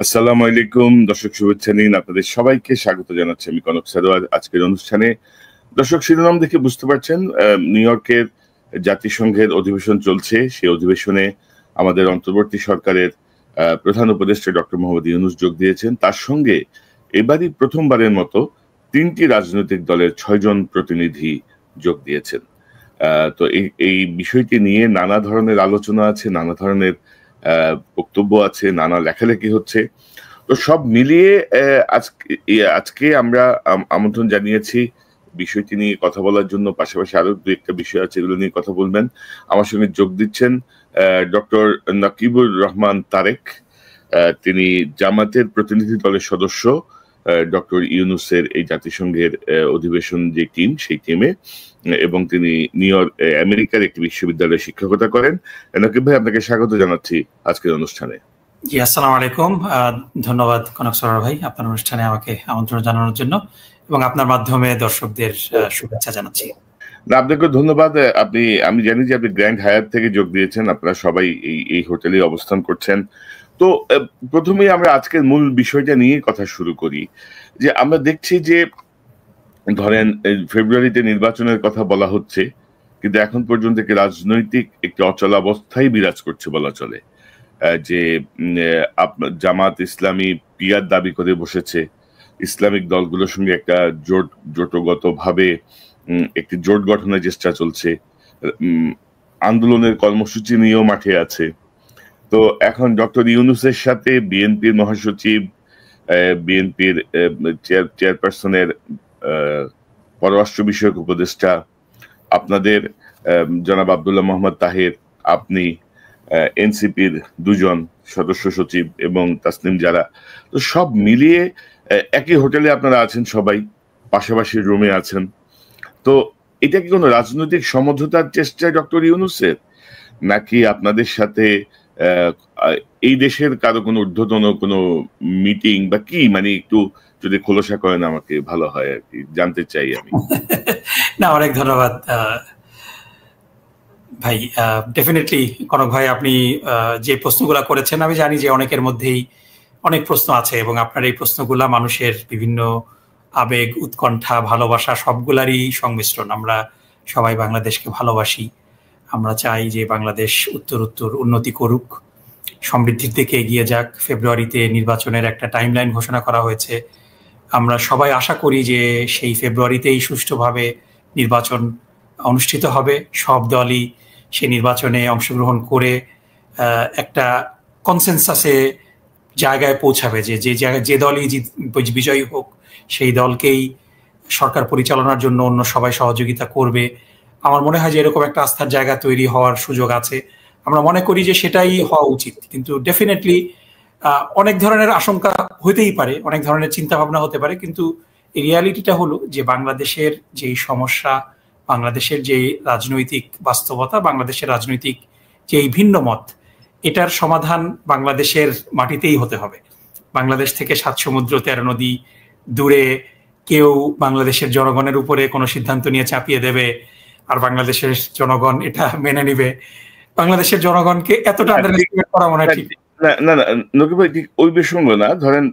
আসসালামু আলাইকুম দর্শক, শুভেচ্ছা নিন। আপনাদের সবাইকে স্বাগত জানাচ্ছি আমি কনক সারোয়ার আজকের অনুষ্ঠানে। দর্শক, শিরোনাম দেখে বুঝতে পারছেন নিউ ইয়র্কের জাতিসংঘের অধিবেশন চলছে। সেই অধিবেশনে আমাদের অন্তর্বর্তী সরকারের প্রধান উপদেষ্টা ডক্টর মোহাম্মদ ইউনূস যোগ দিয়েছেন। তার সঙ্গে এবারই প্রথমবারের মতো ৩টি রাজনৈতিক দলের ৬ জন প্রতিনিধি যোগ দিয়েছেন। তো এই বিষয়টি নিয়ে নানা ধরনের আলোচনা আছে, নানা ধরনের বক্তব্য আছে, নানা লেখালেখি হচ্ছে। তো সব মিলিয়ে আজকে আমরা আমন্ত্রণ জানিয়েছি বিষয়টি নিয়ে কথা বলার জন্য। পাশাপাশি আরো দু একটা বিষয় আছে, এগুলো নিয়ে কথা বলবেন। আমার সঙ্গে যোগ দিচ্ছেন ডক্টর নাকিবুর রহমান তারেক। তিনি জামাতের প্রতিনিধি দলের সদস্য। ডক্টর ইউনূসের এই জাতিসংঘের অধিবেশন যে টিম, সেই টিমে, এবং তিনি নিউ ইয়র্ক আমেরিকার একটি বিশ্ববিদ্যালয়ে শিক্ষকতা করেন। নাকিব ভাই, আপনাকে স্বাগত জানাচ্ছি আজকের অনুষ্ঠানে। জি, আসসালামু আলাইকুম। ধন্যবাদ কনক সরোয়ার ভাই আপনার অনুষ্ঠানে আমাকে আমন্ত্রণ জানানোর জন্য, এবং আপনার মাধ্যমে দর্শকদের শুভেচ্ছা জানাচ্ছি। না, আপনাকে ধন্যবাদ। আমি জানি যে আপনি গ্র্যান্ড হায়াত থেকে যোগ দিয়েছেন। আপনারা সবাই এই হোটেলে অবস্থান করছেন। তো প্রথমেই আমরা আজকের মূল বিষয়টা নিয়ে কথা শুরু করি। যে আমরা দেখছি যে ধরেন ফেব্রুয়ারিতে নির্বাচনের কথা বলা হচ্ছে, কিন্তু এখন পর্যন্ত রাজনৈতিক একটি অচলাবস্থাই বিরাজ করছে বলা চলে। যে জামাত ইসলামী পিয়ার দাবি করে বসেছে, ইসলামিক দলগুলোর সঙ্গে একটা জোটগত ভাবে একটি জোট গঠনের চেষ্টা চলছে, আন্দোলনের কর্মসূচি নিয়েও মাঠে আছে। তো এখন ডক্টর ইউনূসের সাথে বিএনপির মহাসচিব, বিএনপির চেয়ারপারসনের পররাষ্ট্র বিষয়ক উপদেষ্টা, আপনাদের জনাব আব্দুল্লাহ মোহাম্মদ তাহের, আপনি, এনসিপির দুজন সদস্য সচিব এবং তাসনিম জারা, তো সব মিলিয়ে একই হোটেলে আপনারা আছেন, সবাই পাশাপাশি রুমে আছেন। তো এটা কি কোনো রাজনৈতিক সমঝোতার চেষ্টা ডক্টর ইউনূসের, নাকি আপনাদের সাথে এই দেশের কারো কোনো ঊর্ধ্বতন কোনো মিটিং বা কি? মানে একটু যদি খোলসা করেন আমাকে ভালো হয় আর কি, জানতে চাই আমি। না, অনেক ধন্যবাদ ভাই। ডেফিনেটলি কনক ভাই, আপনি যে প্রশ্নগুলা করেছেন, আমি জানি যে অনেকের মধ্যেই অনেক প্রশ্ন আছে, এবং আপনার এই প্রশ্নগুলা মানুষের বিভিন্ন আবেগ, উৎকণ্ঠা, ভালোবাসা সবগুলারই সংমিশ্রণ। আমরা সবাই বাংলাদেশকে ভালোবাসি। আমরা চাই যে বাংলাদেশ উত্তর উন্নতি করুক, সমৃদ্ধির দিকে এগিয়ে যাক। ফেব্রুয়ারিতে নির্বাচনের একটা টাইমলাইন ঘোষণা করা হয়েছে। আমরা সবাই আশা করি যে সেই ফেব্রুয়ারিতেই সুষ্ঠুভাবে নির্বাচন অনুষ্ঠিত হবে। সব দলই সেই নির্বাচনে অংশগ্রহণ করে একটা কনসেনসাসে জায়গায় পৌঁছাবে, যে জায়গায় যে দলই বিজয়ী হোক সেই দলকেই সরকার পরিচালনার জন্য অন্য সবাই সহযোগিতা করবে। আমার মনে হয় যে এরকম একটা আস্থার জায়গা তৈরি হওয়ার সুযোগ আছে। আমরা মনে করি যে সেটাই হওয়া উচিত, কিন্তু ডেফিনেটলি অনেক ধরনের আশঙ্কা হতেই পারে, অনেক ধরনের চিন্তা ভাবনা হতে পারে, কিন্তু এই রিয়ালিটিটা হলো যে বাংলাদেশের যেই সমস্যা, বাংলাদেশের যে রাজনৈতিক বাস্তবতা, বাংলাদেশের রাজনৈতিক যে ভিন্ন মত, এটার সমাধান বাংলাদেশের মাটিতেই হতে হবে। বাংলাদেশ থেকে ৭ সমুদ্র ১৩ নদী দূরে কেউ বাংলাদেশের জনগণের উপরে কোনো সিদ্ধান্ত নিয়ে চাপিয়ে দেবে আর বাংলাদেশের জনগণ এটা মেনে নিবে, বাংলাদেশের জনগণকে এতটা আন্ডারএস্টিমেট করা মনে হয় ঠিক না। নকিব ভাই, ঠিক ওই বিষয়গুলো না। ধরেন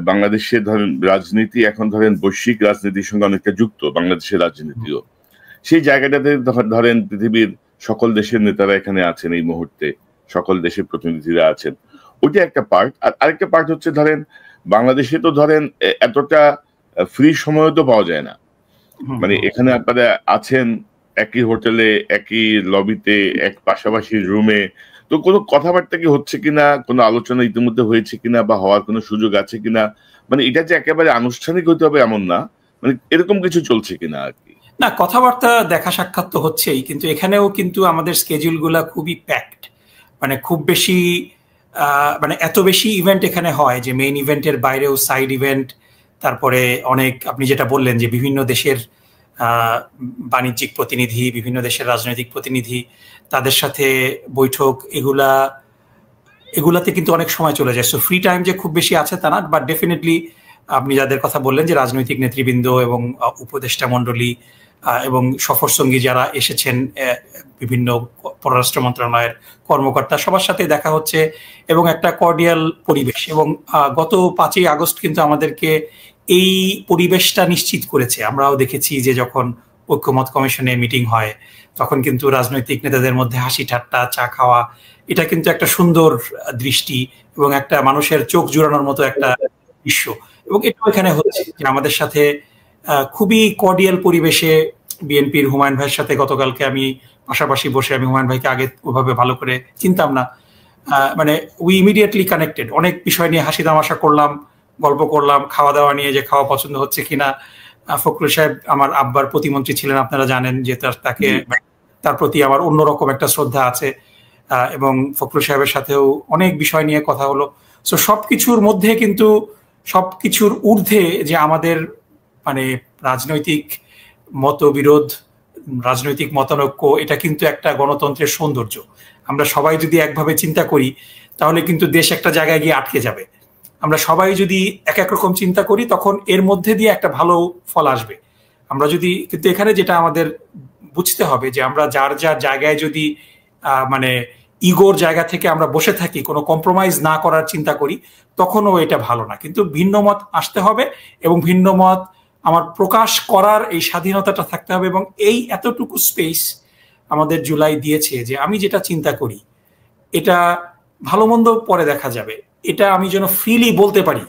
বাংলাদেশের রাজনীতি এখন বৈশ্বিক রাজনীতির সঙ্গে অনেকটা যুক্ত, বাংলাদেশের রাজনীতিও সেই জায়গাটাতে। ধরেন পৃথিবীর সকল দেশের নেতারা এখানে আছেন এই মুহূর্তে, সকল দেশের প্রতিনিধিরা আছেন, ওইটা একটা পার্ট। আর আরেকটা পার্ট হচ্ছে ধরেন বাংলাদেশে তো এতটা ফ্রি সময় তো পাওয়া যায় না। মানে এখানে আপনারা আছেন একই হোটেলে, একই লবিতে, এক পাশাপাশি রুমে, তো কোনো কথাবার্তা কি হচ্ছে কিনা, কোনো আলোচনা ইতিমধ্যে হয়েছে কিনা, বা হওয়ার কোনো সুযোগ আছে কিনা? মানে এটা যে একেবারে আনুষ্ঠানিক হতে হবে এমন না, মানে এরকম কিছু চলছে কিনা আর কি। না, কথাবার্তা দেখা সাক্ষাৎ তো হচ্ছেই, কিন্তু এখানেও কিন্তু আমাদের স্কেডিউল গুলা খুবই প্যাকড। মানে খুব বেশি মানে এত বেশি ইভেন্ট এখানে হয় যে মেইন ইভেন্টের বাইরেও সাইড ইভেন্ট, তারপরে অনেক আপনি যেটা বললেন যে বিভিন্ন দেশের বাণিজ্যিক প্রতিনিধি, বিভিন্ন দেশের রাজনৈতিক প্রতিনিধি, তাদের সাথে বৈঠক, এগুলাতে কিন্তু অনেক সময় চলে যায়। সো ফ্রি টাইম যে খুব বেশি আছে তা না, বাট ডেফিনেটলি আপনি যাদের কথা বললেন যে রাজনৈতিক নেতৃবৃন্দ এবং উপদেষ্টা মণ্ডলী, এবং সফরসঙ্গী যারা এসেছেন বিভিন্ন পররাষ্ট্র মন্ত্রণালয়ের কর্মকর্তা সবার সাথে দেখা হচ্ছে এবং একটা কর্ডিয়াল পরিবেশ। এবং গত 5ই আগস্ট কিন্তু আমাদেরকে এই পরিবেশটা নিশ্চিত করেছে। আমরাও দেখেছি যে যখন ঐক্যমত কমিশনে মিটিং হয় তখন কিন্তু রাজনৈতিক নেতাদের মধ্যে হাসি ঠাট্টা, চা খাওয়া, এটা কিন্তু একটা সুন্দর দৃষ্টি এবং একটা মানুষের চোখ জুড়ানোর মতো একটা দৃশ্য। এবং এটাও এখানে হচ্ছে যে আমাদের সাথে খুবই কর্ডিয়াল পরিবেশে বিএনপির হুমায়ুন ভাইয়ের সাথে গতকালকে আমি পাশাপাশি বসে, আমি হুমায়ুন ভাইকে আগে ওভাবে ভালো করে চিনতাম না, মানে উই ইমিডিয়েটলি কানেক্টেড। অনেক বিষয় নিয়ে হাসি তামাশা করলাম, গল্প করলাম, খাওয়া দাওয়া নিয়ে যে খাওয়া পছন্দ হচ্ছে কিনা। ফখরুল সাহেব আমার আব্বার প্রতিমন্ত্রী ছিলেন, আপনারা জানেন যে তার প্রতি আমার অন্যরকম একটা শ্রদ্ধা আছে এবং ফখরুল সাহেবের সাথেও অনেক বিষয় নিয়ে কথা হলো। সো সবকিছুর মধ্যে কিন্তু সবকিছুর ঊর্ধ্বে যে আমাদের মানে রাজনৈতিক মতবিরোধ, রাজনৈতিক মতানৈক্য, এটা কিন্তু একটা গণতন্ত্রের সৌন্দর্য। আমরা সবাই যদি একভাবে চিন্তা করি তাহলে কিন্তু দেশ একটা জায়গায় গিয়ে আটকে যাবে। আমরা সবাই যদি এক এক রকম চিন্তা করি তখন এর মধ্যে দিয়ে একটা ভালো ফল আসবে। আমরা যদি, কিন্তু এখানে যেটা আমাদের বুঝতে হবে যে আমরা যার যার জায়গায় যদি মানে ইগোর জায়গা থেকে আমরা বসে থাকি, কোনো কম্প্রোমাইজ না করার চিন্তা করি, তখনও এটা ভালো না। কিন্তু ভিন্ন মত আসতে হবে এবং ভিন্ন মত আমার প্রকাশ করার এই স্বাধীনতাটা থাকতে হবে। এবং এই এতটুকু স্পেস আমাদের জুলাই দিয়েছে যে আমি যেটা চিন্তা করি এটা ভালো মন্দ পরে দেখা যাবে, এটা আমি যেন ফ্রিলি বলতে পারি,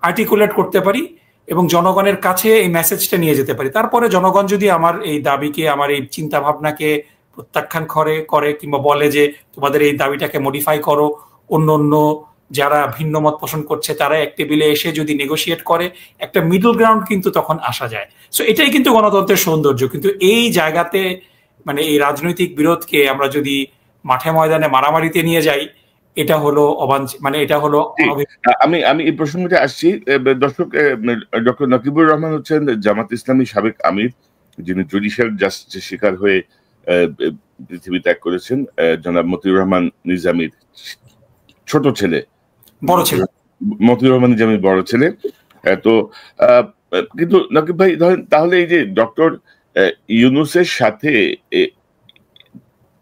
আর্টিকুলেট করতে পারি এবং জনগণের কাছে এই মেসেজটা নিয়ে যেতে পারি। তারপরে জনগণ যদি আমার এই দাবিকে, আমার এই চিন্তা ভাবনাকে প্রত্যাখ্যান করে কিংবা বলে যে তোমাদের এই দাবিটাকে মডিফাই করো, অন্য অন্য যারা ভিন্ন মত পোষণ করছে তারা এক টেবিলে এসে যদি নেগোশিয়েট করে, একটা মিডল গ্রাউন্ড কিন্তু তখন আসা যায়। সো এটাই কিন্তু গণতন্ত্রের সৌন্দর্য। কিন্তু এই জায়গাতে মানে এই রাজনৈতিক বিরোধকে আমরা যদি মাঠে ময়দানে মারামারিতে নিয়ে যাই, এটা হলো মানে এটা হলো। আমি এই প্রসঙ্গটা আসছি। দর্শক, ডক্টর নকিবুর রহমান হচ্ছেন জামাত ইসলামী সাবেক আমির, যিনি জুডিশিয়াল জাস্টিসের শিকার হয়ে পৃথিবী ত্যাগ করেছেন। জনাব মতিউর রহমান নিজামীর ছোট ছেলে, মতিউর রহমান নিজামীর বড় ছেলে। তো কিন্তু নকিব ভাই ধরেন, তাহলে এই যে ডক্টর ইউনূসের সাথে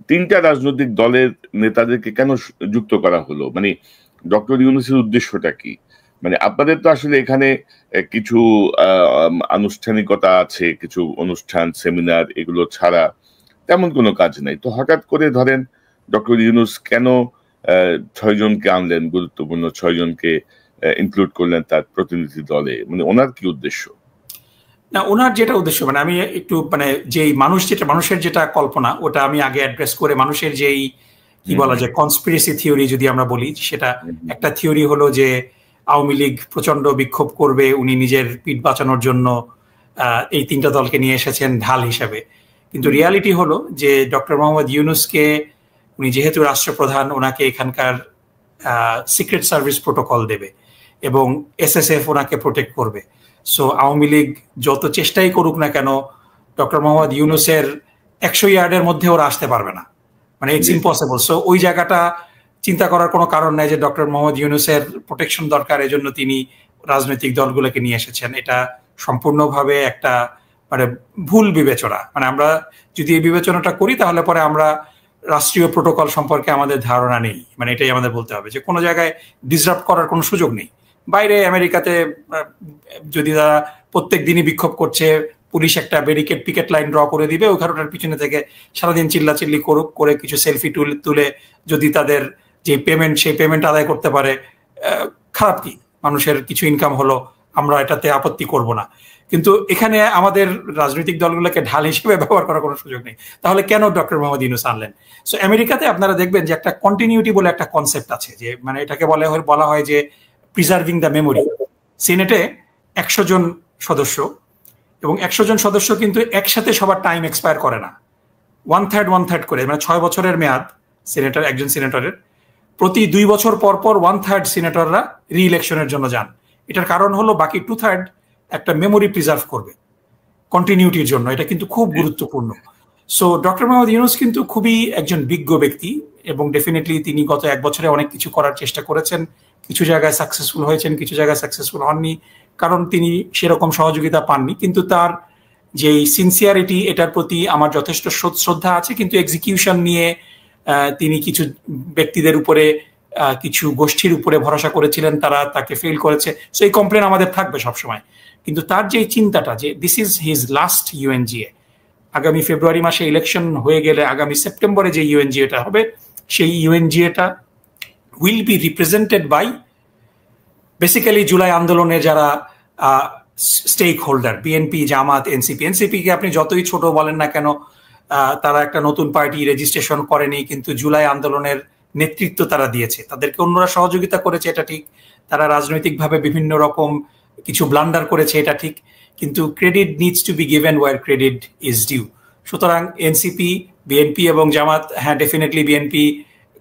3টা রাজনৈতিক দলের নেতাদেরকে কেন যুক্ত করা হলো? মানে ডক্টর ইউনূসের উদ্দেশ্যটা কি? মানে আপনাদের তো আসলে এখানে কিছু আনুষ্ঠানিকতা আছে, কিছু অনুষ্ঠান, সেমিনার, এগুলো ছাড়া তেমন কোনো কাজ নাই। তো হঠাৎ করে ধরেন ডক্টর ইউনূস কেন 6 জনকে আনলেন, গুরুত্বপূর্ণ 6 জনকে ইনক্লুড করলেন তার প্রতিনিধি দলে? মানে ওনার কি উদ্দেশ্য? না, ওনার যেটা উদ্দেশ্য, মানে আমি একটু মানে যেই মানুষের যেটা কল্পনা, ওটা আমি আগে অ্যাড্রেস করে, মানুষের যেই কি বলা যায় কনস্পিরেসি থিওরি যদি আমরা বলি, সেটা একটা থিওরি হলো যে আওয়ামী লীগ প্রচন্ড বিক্ষোভ করবে, উনি নিজের পিঠ বাঁচানোর জন্য এই 3টা দলকে নিয়ে এসেছেন ঢাল হিসাবে। কিন্তু রিয়ালিটি হলো যে ডক্টর মোহাম্মদ ইউনূসকে, উনি যেহেতু রাষ্ট্রপ্রধান, ওনাকে এখানকার সিক্রেট সার্ভিস প্রোটোকল দেবে এবং SSF ওনাকে প্রোটেক্ট করবে। সো আওয়ামী লীগ যত চেষ্টাই করুক না কেন, ডক্টর মোহাম্মদ ইউনূসের 100 ইয়ার্ডের মধ্যে ওরা আসতে পারবে না, মানে ইটস ইম্পসিবল। সো ওই জায়গাটা চিন্তা করার কোনো কারণ নাই যে ডক্টর মোহাম্মদ ইউনূসের প্রোটেকশন দরকার, এজন্য তিনি রাজনৈতিক দলগুলোকে নিয়ে এসেছেন। এটা সম্পূর্ণভাবে একটা মানে ভুল বিবেচনা। মানে আমরা যদি এই বিবেচনাটা করি তাহলে পরে আমরা রাষ্ট্রীয় প্রোটোকল সম্পর্কে আমাদের ধারণা নেই, মানে এটাই আমাদের বলতে হবে যে কোনো জায়গায় ডিসরাপ্ট করার কোনো সুযোগ নেই। বাইরে আমেরিকাতে যদি তারা প্রত্যেক দিনই বিক্ষোভ করছে, পুলিশ একটা ব্যারিকেড পিকেট লাইন ড্র করে দিবে, ওই ঘটনার পিছনে থেকে সারাদিন চিল্লাচিল্লি করুক, করে কিছু সেলফি তুলে যদি তাদের যে পেমেন্ট, সেই পেমেন্ট আদায় করতে পারে, খারাপ কি? মানুষের কিছু ইনকাম হলো, আমরা এটাতে আপত্তি করব না। কিন্তু এখানে আমাদের রাজনৈতিক দলগুলোকে ঢাল হিসেবে ব্যবহার করার কোনো সুযোগ নেই। তাহলে কেন ডক্টর মোহাম্মদ ইউনূস আনলেন? সো আমেরিকাতে আপনারা দেখবেন যে একটা কন্টিনিউটি বলে একটা কনসেপ্ট আছে, যে মানে এটাকে বলা হয় যে প্রিজার্ভিং দ্য মেমোরি। সিনেটে 100 জন সদস্য, এবং 100 জন সদস্য কিন্তু একসাথে সবার টাইম এক্সপায়ার করে না, 1/3 করে, মানে 6 বছরের মেয়াদ সিনেটর, একজন সিনেটরের। প্রতি 2 বছর পর পর 1/3 সিনেটররা রি ইলেকশনের জন্য যান। এটার কারণ হলো বাকি 2/3 একটা মেমোরি প্রিজার্ভ করবে কন্টিনিউটির জন্য। এটা কিন্তু খুব গুরুত্বপূর্ণ। সো ডক্টর মোহাম্মদ ইউনূস কিন্তু খুবই একজন বিজ্ঞ ব্যক্তি এবং ডেফিনেটলি তিনি গত 1 বছরে অনেক কিছু করার চেষ্টা করেছেন। কিছু জায়গায় সাকসেসফুল হয়েছেন, কিছু জায়গায় সাকসেসফুল হননি, কারণ তিনি সেরকম সহযোগিতা পাননি। কিন্তু তার যে সিনসিয়ারিটি, এটার প্রতি আমার যথেষ্ট শ্রদ্ধা আছে, কিন্তু এক্সিকিউশন নিয়ে তিনি কিছু ব্যক্তিদের উপরে, কিছু গোষ্ঠীর উপরে ভরসা করেছিলেন, তারা তাকে ফেল করেছে। সো এই কমপ্লেন আমাদের থাকবে সবসময়, কিন্তু তার যে চিন্তাটা যে this is his last UNGA, আগামী ফেব্রুয়ারি মাসে ইলেকশন হয়ে গেলে আগামী সেপ্টেম্বরে যে ইউএনজিএটা হবে, সেই ইউএনজিএটা will be represented by basically July আন্দোলনে যারা স্টেক হোল্ডার, বিএনপি, জামাত, এনসিপি। এনসিপিকে আপনি যতই ছোট বলেন না কেন, তারা একটা নতুন পার্টি রেজিস্ট্রেশন করেনি, কিন্তু জুলাই আন্দোলনের নেতৃত্ব তারা দিয়েছে, তাদেরকে অন্যরা সহযোগিতা করেছে, এটা ঠিক। তারা রাজনৈতিকভাবে বিভিন্ন রকম কিছু ব্লান্ডার করেছে, এটা ঠিক, কিন্তু credit needs to be given where credit is due. সুতরাং এনসিপি, বিএনপি এবং জামাত, হ্যাঁ ডেফিনেটলি বিএনপি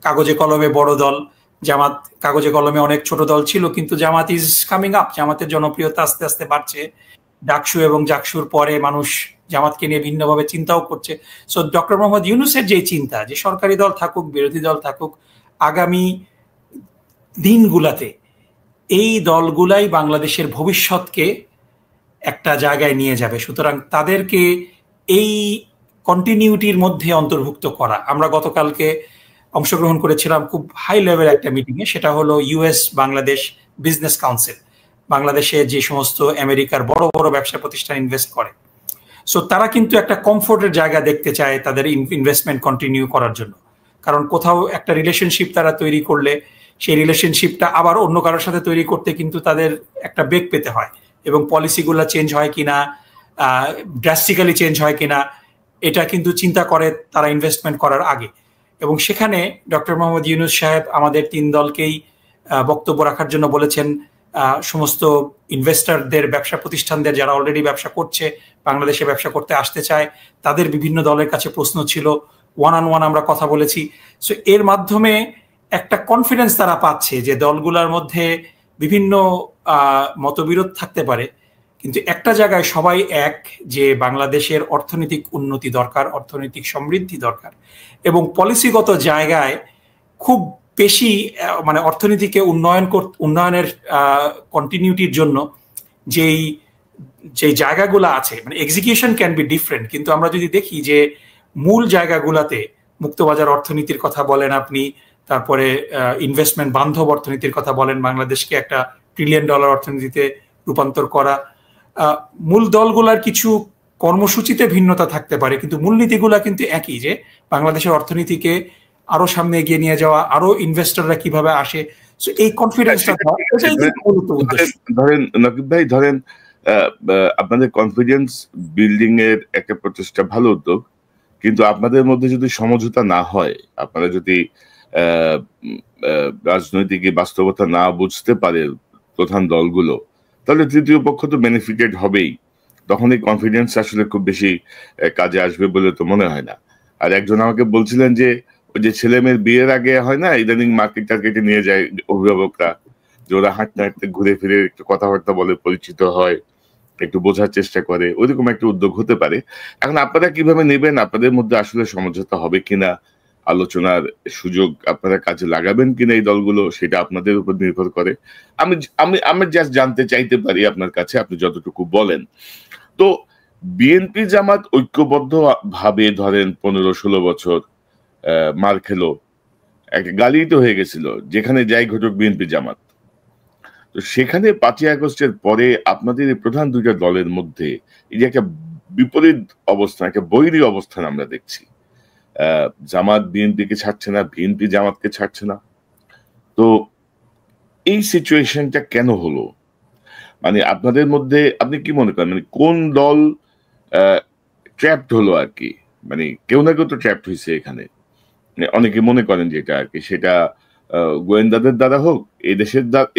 কাগজে কলমে বড় দল, জামাত কাগজে কলমে অনেক ছোট দল ছিল, কিন্তু জামাত ইজ কামিং আপ, জামাতের জনপ্রিয়তা আস্তে আস্তে বাড়ছে। ডাকসু এবং জাকসুর পরে মানুষ জামাতকে নিয়ে ভিন্নভাবে চিন্তাও করছে। সো ডক্টর মোহাম্মদ ইউনূসের যে চিন্তা, যে সরকারি দল থাকুক, বিরোধী দল থাকুক, আগামী দিনগুলাতে এই দলগুলাই বাংলাদেশের ভবিষ্যৎকে একটা জায়গায় নিয়ে যাবে। সুতরাং তাদেরকে এই কন্টিনিউটির মধ্যে অন্তর্ভুক্ত করা। আমরা গতকালকে অংশগ্রহণ করেছিলাম খুব হাই লেভেল একটা মিটিংয়ে, সেটা হলো ইউএস বাংলাদেশ বিজনেস কাউন্সিল, বাংলাদেশে যে সমস্ত আমেরিকার বড় বড় ব্যবসা প্রতিষ্ঠান ইনভেস্ট করে। সো তারা কিন্তু একটা কমফোর্টের জায়গা দেখতে চায় তাদের ইনভেস্টমেন্ট কন্টিনিউ করার জন্য, কারণ কোথাও একটা রিলেশনশিপ তারা তৈরি করলে সেই রিলেশনশিপটা আবার অন্য কারোর সাথে তৈরি করতে কিন্তু তাদের একটা বেগ পেতে হয়, এবং পলিসিগুলো চেঞ্জ হয় কিনা, ড্রাস্টিক্যালি চেঞ্জ হয় কিনা, এটা কিন্তু চিন্তা করে তারা ইনভেস্টমেন্ট করার আগে। এবং সেখানে ডক্টর মোহাম্মদ ইউনূস সাহেব আমাদের 3 দলকেই বক্তব্য রাখার জন্য বলেছেন। সমস্ত ইনভেস্টরদের, ব্যবসা প্রতিষ্ঠানদের যারা অলরেডি ব্যবসা করছে, বাংলাদেশে ব্যবসা করতে আসতে চায়, তাদের বিভিন্ন দলের কাছে প্রশ্ন ছিল, ওয়ান অন ওয়ান আমরা কথা বলেছি। সো এর মাধ্যমে একটা কনফিডেন্স তারা পাচ্ছে যে দলগুলোর মধ্যে বিভিন্ন মতবিরোধ থাকতে পারে, কিন্তু একটা জায়গায় সবাই এক, যে বাংলাদেশের অর্থনৈতিক উন্নতি দরকার, অর্থনৈতিক সমৃদ্ধি দরকার, এবং পলিসিগত জায়গায় খুব বেশি মানে অর্থনীতিকে উন্নয়নের কন্টিনিউটির জন্য যেই জায়গাগুলো আছে, মানে এক্সিকিউশন ক্যান বি ডিফারেন্ট, কিন্তু আমরা যদি দেখি যে মূল জায়গাগুলোতে মুক্তবাজার অর্থনীতির কথা বলেন আপনি, তারপরে ইনভেস্টমেন্ট বান্ধব অর্থনীতির কথা বলেন, বাংলাদেশকে একটা $1 ট্রিলিয়ন অর্থনীতিতে রূপান্তর করা, মূল দলগুলার কিছু কর্মসূচিতে ভিন্নতা থাকতে পারে, কিন্তু মূলনীতিগুলা কিন্তু একই, যে বাংলাদেশের অর্থনীতিকে আরো সামনে এগিয়ে নিয়ে যাওয়া, আরো ইনভেস্টররা কিভাবে আসে। সো এই কনফিডেন্সটা ধরেন নকিব ভাই, ধরেন আপনাদের কনফিডেন্স বিল্ডিং এর একটা প্রচেষ্টা, ভালো উদ্যোগ, কিন্তু আপনাদের মধ্যে যদি সমঝোতা না হয়, আপনারা যদি রাজনৈতিক বাস্তবতা না বুঝতে পারে প্রধান দলগুলো, তাহলে তৃতীয় পক্ষ তো বেনিফিটেড হবেই। তখন এই কনফিডেন্স আসলে খুব বেশি কাজে আসবে বলে তো মনে হয় না। আর একজন আমাকে বলছিলেন যে ওই যে ছেলে মেয়ের বিয়ের আগে হয় না, ইদানিং মার্কেট টার্কেটে নিয়ে যায় অভিভাবকরা, যে ওরা হাঁটতে হাঁটতে ঘুরে ফিরে একটু কথাবার্তা বলে, পরিচিত হয়, একটু বোঝার চেষ্টা করে, ওইরকম একটা উদ্যোগ হতে পারে। এখন আপনারা কিভাবে নেবেন, আপনাদের মধ্যে আসলে সমঝোতা হবে কিনা, আলোচনার সুযোগ আপনারা কাজে লাগাবেন কিনা এই দলগুলো, সেটা আপনাদের উপর নির্ভর করে। আমি জাস্ট জানতে চাইতে পারি আপনার কাছে, আপনি যতটুকু বলেন। তো বিএনপি জামাত ঐক্যবদ্ধ ভাবে ধরেন 15-16 বছর মার খেলো, একটা গালি তো হয়ে গেছিল, যেখানে যাই ঘটুক বিএনপি জামাত। তো সেখানে 5ই আগস্টের পরে আপনাদের এই প্রধান 2টা দলের মধ্যে এই যে একটা বিপরীত অবস্থান, একটা বৈরী অবস্থান আমরা দেখছি। জামাত বিএনপিকে ছাড়ছে না, বিএনপি জামাতকে ছাড়ছে না। তো এই সিচুয়েশনটা কেন হলো? মানে আপনাদের মধ্যে আপনি কি মনে করেন, মানে কোন দল ট্র্যাপড হলো আর কি? মানে কেউ না কেউ তো ট্র্যাপড হয়েছে এখানে। অনেকে মনে করেন যেটা আর কি, সেটা গোয়েন্দাদের দ্বারা হোক,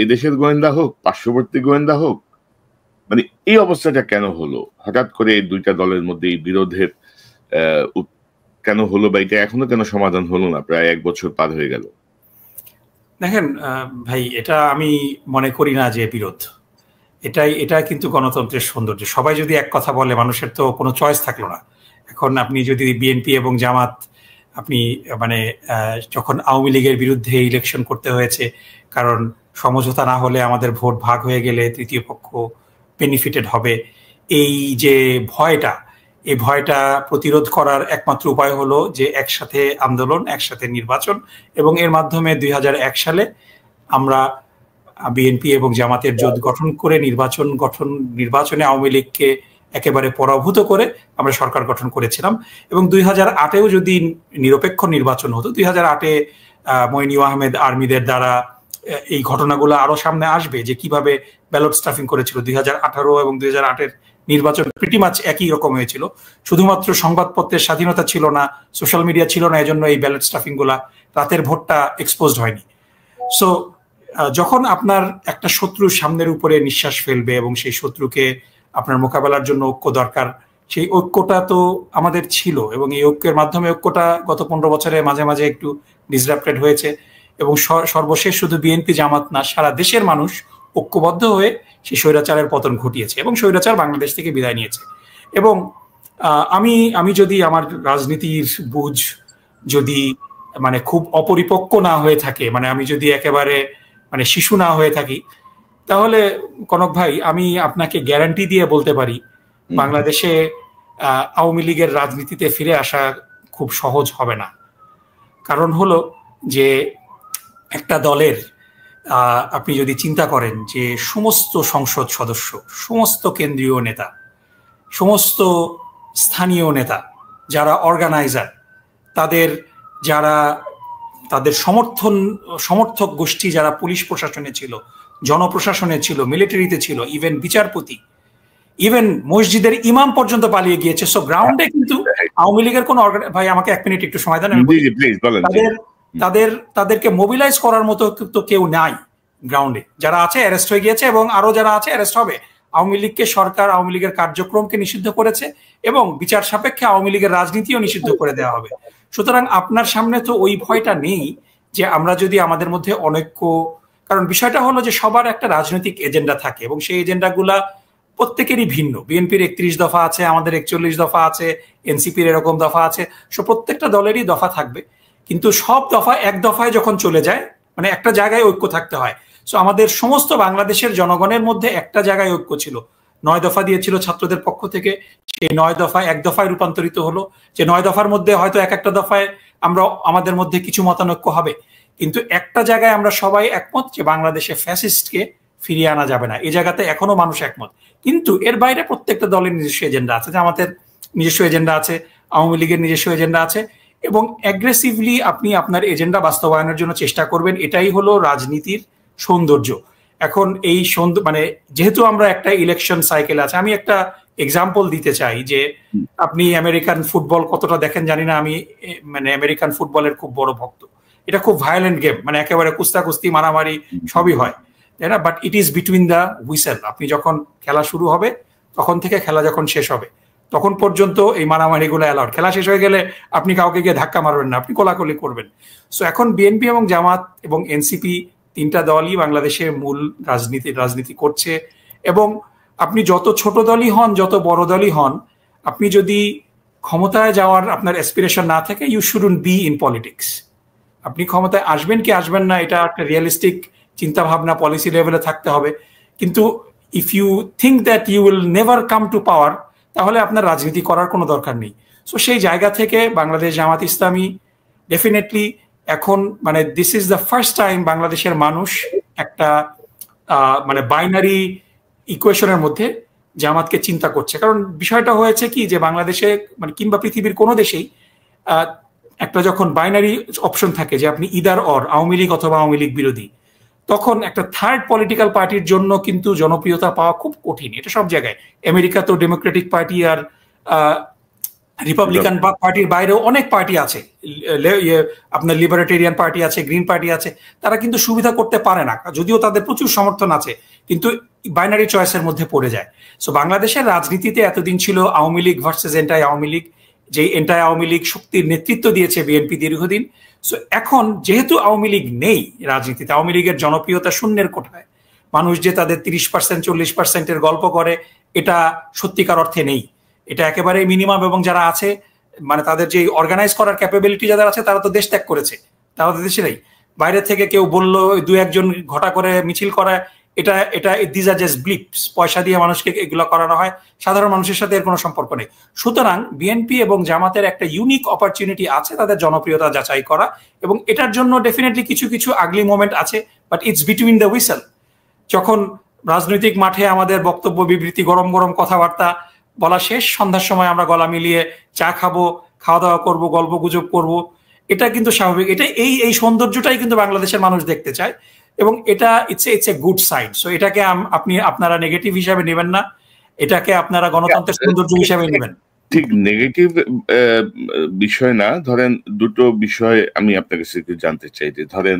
এদেশের গোয়েন্দা হোক, পার্শ্ববর্তী গোয়েন্দা হোক। মানে এই অবস্থাটা কেন হলো হঠাৎ করে এই 2টা দলের মধ্যে, এই বিরোধের কেন হলো, বা এটা এখনো কেন সমাধান হলো না? প্রায় 1 বছর পার হয়ে গেল। দেখেন ভাই, এটা আমি মনে করি না যে বিরোধ, এটা কিন্তু গণতন্ত্রের সৌন্দর্য। সবাই যদি এক কথা বলে, মানুষের তো কোনো চয়েস থাকলো না। এখন আপনি যদি বিএনপি এবং জামাত, আপনি মানে যখন আওয়ামী লীগের বিরুদ্ধে ইলেকশন করতে হয়েছে, কারণ সমঝোতা না হলে আমাদের ভোট ভাগ হয়ে গেলে তৃতীয় পক্ষ বেনিফিটেড হবে, এই যে ভয়টা, এই ভয়টা প্রতিরোধ করার একমাত্র উপায় হলো যে একসাথে আন্দোলন, একসাথে নির্বাচন, এবং এর মাধ্যমে 2001 সালে আমরা বিএনপি এবং জামাতের জোট গঠন করে নির্বাচনে আওয়ামী লীগকে একেবারে পরাভূত করে আমরা সরকার গঠন করেছিলাম। এবং 2008-এও যদি নিরপেক্ষ নির্বাচন হতো, 2008-এ মইনুল আহমেদ আর্মিদের দ্বারা এই ঘটনাগুলো আরো সামনে আসবে যে কিভাবে ব্যালট স্টাফিং করেছিল। 2018 এবং 2008-এর নির্বাচন প্রিটি মাচ একই রকম হয়েছিল, শুধুমাত্র সংবাদপত্রের স্বাধীনতা ছিল না, সোশ্যাল মিডিয়া ছিল না, এজন্য এই ব্যালট স্টাফিং গুলা, রাতের ভোটটা এক্সপোজড হয়নি। সো যখন আপনার একটা শত্রু সামনের উপরে নিঃশ্বাস ফেলবে এবং সেই শত্রুকে আপনার মোকাবেলার জন্য ঐক্য দরকার, সেই ঐক্যটা তো আমাদের ছিল, এবং এই ঐক্যের মাধ্যমে ঐক্যটা গত 15 বছরে মাঝে মাঝে একটু ডিসরাপ্টেড হয়েছে, এবং সর্বশেষ শুধু বিএনপি জামাত না, সারা দেশের মানুষ ঐক্যবদ্ধ হয়ে সেই স্বৈরাচারের পতন ঘটিয়েছে এবং স্বৈরাচার বাংলাদেশ থেকে বিদায় নিয়েছে। এবং আমি যদি আমার রাজনীতির বুঝ যদি মানে খুব অপরিপক্ক না হয়ে থাকে, মানে আমি যদি একেবারে মানে শিশু না হয়ে থাকি, তাহলে কনক ভাই আমি আপনাকে গ্যারান্টি দিয়ে বলতে পারি বাংলাদেশে আওয়ামী লীগের রাজনীতিতে ফিরে আসা খুব সহজ হবে না। কারণ হলো যে একটা দলের আপনি যদি চিন্তা করেন যে সমস্ত সংসদ সদস্য, সমস্ত কেন্দ্রীয় নেতা, সমস্ত স্থানীয় নেতা, যারা অর্গানাইজার, তাদের সমর্থক গোষ্ঠী যারা পুলিশ প্রশাসনে ছিল, জনপ্রশাসনে ছিল, মিলিটারিতে ছিল, ইভেন বিচারপতি, ইভেন মসজিদের ইমাম পর্যন্ত পালিয়ে গিয়েছে। সো গ্রাউন্ডে কিন্তু আওয়ামী লীগের কোন ভাই আমাকে 1 মিনিট একটু সময় দেন, তাদেরকে মোবিলাইজ করার মতো তো কেউ নাই গ্রাউন্ডে। যারা আছে অ্যারেস্ট হয়ে গিয়েছে এবং আরো যারা আছে অ্যারেস্ট হবে। আওয়ামী লীগকে সরকার আওয়ামী লীগের কার্যক্রমকে নিষিদ্ধ করেছে এবং বিচার সাপেক্ষে আওয়ামী লীগের রাজনীতিও নিষিদ্ধ করে দেওয়া হবে। সুতরাং আপনার সামনে তো ওই ভয়টা নেই যে আমরা যদি আমাদের মধ্যে অনৈক্য, কারণ বিষয়টা হলো যে সবার একটা রাজনৈতিক এজেন্ডা থাকে এবং সেই এজেন্ডাগুলা প্রত্যেকেরই ভিন্ন। বিএনপির 31 দফা আছে, আমাদের 41 দফা আছে, এনসিপির এরকম দফা আছে। সো প্রত্যেকটা দলেরই দফা থাকবে, কিন্তু সব দফা এক দফায় যখন চলে যায়, মানে একটা জায়গায় ঐক্য থাকতে হয়। সো আমাদের সমস্ত বাংলাদেশের জনগণের মধ্যে একটা জায়গায় ঐক্য ছিল, 9 দফা দিয়েছিল ছাত্রদের পক্ষ থেকে, সেই 9 দফা এক দফায় রূপান্তরিত হলো। যে 9 দফার মধ্যে হয়তো একটা দফায় আমাদের মধ্যে কিছু মতানৈক্য হবে, কিন্তু একটা জায়গায় আমরা সবাই একমত যে বাংলাদেশে ফ্যাসিস্টকে ফিরিয়ে আনা যাবে না। এই জায়গাতে এখনো মানুষ একমত। কিন্তু এর বাইরে প্রত্যেকটা দলের নিজস্ব এজেন্ডা আছে, যে আমাদের নিজস্ব এজেন্ডা আছে, আওয়ামী লীগের নিজস্ব এজেন্ডা আছে, এবং অ্যাগ্রেসিভলি আপনি আপনার এজেন্ডা বাস্তবায়নের জন্য চেষ্টা করবেন। এটাই হলো রাজনীতির সৌন্দর্য। এখন এই মানে যেহেতু আমরা একটা ইলেকশন সাইকেল আছে, আমি একটা এক্সাম্পল দিতে চাই যে আপনি আমেরিকান ফুটবল কতটা দেখেন জানি না, আমি মানে আমেরিকান ফুটবলের খুব বড় ভক্ত। এটা খুব ভায়োলেন্ট গেম, মানে একেবারে কুস্তাকুস্তি, মারামারি সবই হয়, তাই না? But it is between the whistle. আপনি যখন খেলা শুরু হবে তখন থেকে খেলা যখন শেষ হবে তখন পর্যন্ত এই মারামারিগুলো অ্যালাউড। খেলা শেষ হয়ে গেলে আপনি কাউকে গিয়ে ধাক্কা মারবেন না, আপনি কোলাকুলি করবেন। সো এখন বিএনপি এবং জামাত এবং এনসিপি 3টা দলই বাংলাদেশে মূল রাজনীতি করছে, এবং আপনি যত ছোট দলই হন, যত বড় দলই হন, আপনি যদি ক্ষমতায় যাওয়ার আপনার অ্যাসপিরেশন না থাকে, you shouldn't be in politics. আপনি ক্ষমতায় আসবেন কি আসবেন না এটা একটা রিয়েলিস্টিক চিন্তা ভাবনা পলিসি লেভেলে থাকতে হবে। কিন্তু if you think that you will never come to power, তাহলে আপনার রাজনীতি করার কোনো দরকার নেই। সো সেই জায়গা থেকে বাংলাদেশ জামাত ইসলামী ডেফিনেটলি এখন মানে this is the first time বাংলাদেশের মানুষ একটা মানে বাইনারি ইকুয়েশনের মধ্যে জামাতকে চিন্তা করছে। কারণ বিষয়টা হয়েছে কি যে বাংলাদেশে মানে কিংবা পৃথিবীর কোনো দেশেই একটা যখন বাইনারি অপশন থাকে যে আপনি ইদার অর, আওয়ামী লীগ অথবা আওয়ামী লীগ বিরোধী, তখন একটা থার্ড পলিটিক্যাল পার্টির জন্য কিন্তু জনপ্রিয়তা পাওয়া খুব কঠিন। এটা সব জায়গায়, আমেরিকা তো ডেমোক্রেটিক পার্টি আর রিপাবলিকান পার্টির বাইরেও অনেক পার্টি আছে, আপনার লিবারেটেরিয়ান পার্টি আছে, গ্রিন পার্টি আছে, তারা কিন্তু সুবিধা করতে পারে না, যদিও তাদের প্রচুর সমর্থন আছে, কিন্তু বাইনারি চয়েসের মধ্যে পড়ে যায়। সো বাংলাদেশের রাজনীতিতে এতদিন ছিল আওয়ামী লীগ ভার্সেস এন্টাই আওয়ামী লীগ, যে এন্টাই আওয়ামী লীগ শক্তির নেতৃত্ব দিয়েছে বিএনপি দীর্ঘদিন। সো এখন যেহেতু আওয়ামী লীগ নেই রাজনীতিতে, আওয়ামী লীগের জনপ্রিয়তা শূন্যের কোঠায়, মানুষ যে তাদের 30% 40%-এর গল্প করে এটা সত্যিকার অর্থে নেই, এটা একেবারে মিনিমাম। এবং যারা আছে মানে তাদের যে অর্গানাইজ করার ক্যাপাবিলিটি যাদের আছে তারা তো দেশ ত্যাগ করেছে, তারা তো দেশে নেই। বাইরে থেকে কেউ বললো 2-1 জন ঘটা করে মিছিল করায় এটা এটা দিজ আর জাস্ট ব্লিপস, পয়সা দিয়ে মানুষকে এগুলো করানো হয়, সাধারণ মানুষের সাথে এর কোনো সম্পর্ক নেই। সুতরাং বিএনপি এবং জামাতের একটা ইউনিক অপরচুনিটি আছে তাদের জনপ্রিয়তা যাচাই করা, এবং এটার জন্য ডেফিনেটলি কিছু কিছু আগলি মোমেন্ট আছে, but it's between the whistle. যখন রাজনৈতিক মাঠে আমাদের বক্তব্য বিবৃতি, গরম গরম কথাবার্তা বলা শেষ, সন্ধ্যার সময় আমরা গলা মিলিয়ে চা খাবো, খাওয়া দাওয়া করবো, গল্প গুজব করবো, এটা কিন্তু স্বাভাবিক। এটা এই সৌন্দর্যটাই কিন্তু বাংলাদেশের মানুষ দেখতে চায়, এবং এটা it's a good side. So এটাকে আপনারা নেগেটিভ হিসাবে নেবেন না, এটাকে আপনারা গণতন্ত্রের সৌন্দর্য হিসাবে নেবেন। ঠিক নেগেটিভ বিষয় না। ধরেন দুটো বিষয় আমি আপনার কাছে জানতে চাই, যে ধরেন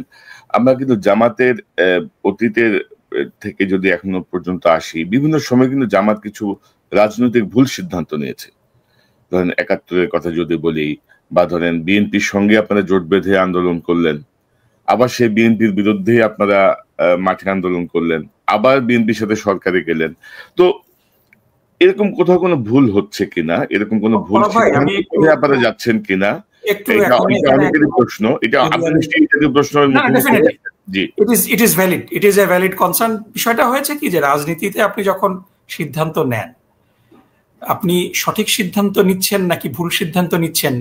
আমরা কিন্তু জামাতের অতীতের থেকে যদি এখনো পর্যন্ত আসি, বিভিন্ন সময় কিন্তু জামাত কিছু রাজনৈতিক ভুল সিদ্ধান্ত নিয়েছে। ধরেন ৭১-এর কথা যদি বলি, বা ধরেন বিএনপির সঙ্গে আপনারা জোট বেঁধে আন্দোলন করলেন, আবার সেই বিএনপির বিরুদ্ধে আপনারা মাঠে আন্দোলন করলেন, আবার বিএনপির সাথে সরকারে গেলেন। তো এরকম কোথাও কোনো ভুল হচ্ছে কিনা, এরকম কোনো ভুল আপনারা যাচ্ছেন কিনা, এটা অনেকেরই প্রশ্ন। এটা আপনার প্রশ্ন। জি, it is a valid concern. বিষয়টা হয়েছে কি, যে রাজনীতিতে আপনি যখন সিদ্ধান্ত নেন, আপনি সঠিক সিদ্ধান্ত নিচ্ছেন নাকি ভুল সিদ্ধান্ত নিচ্ছেন,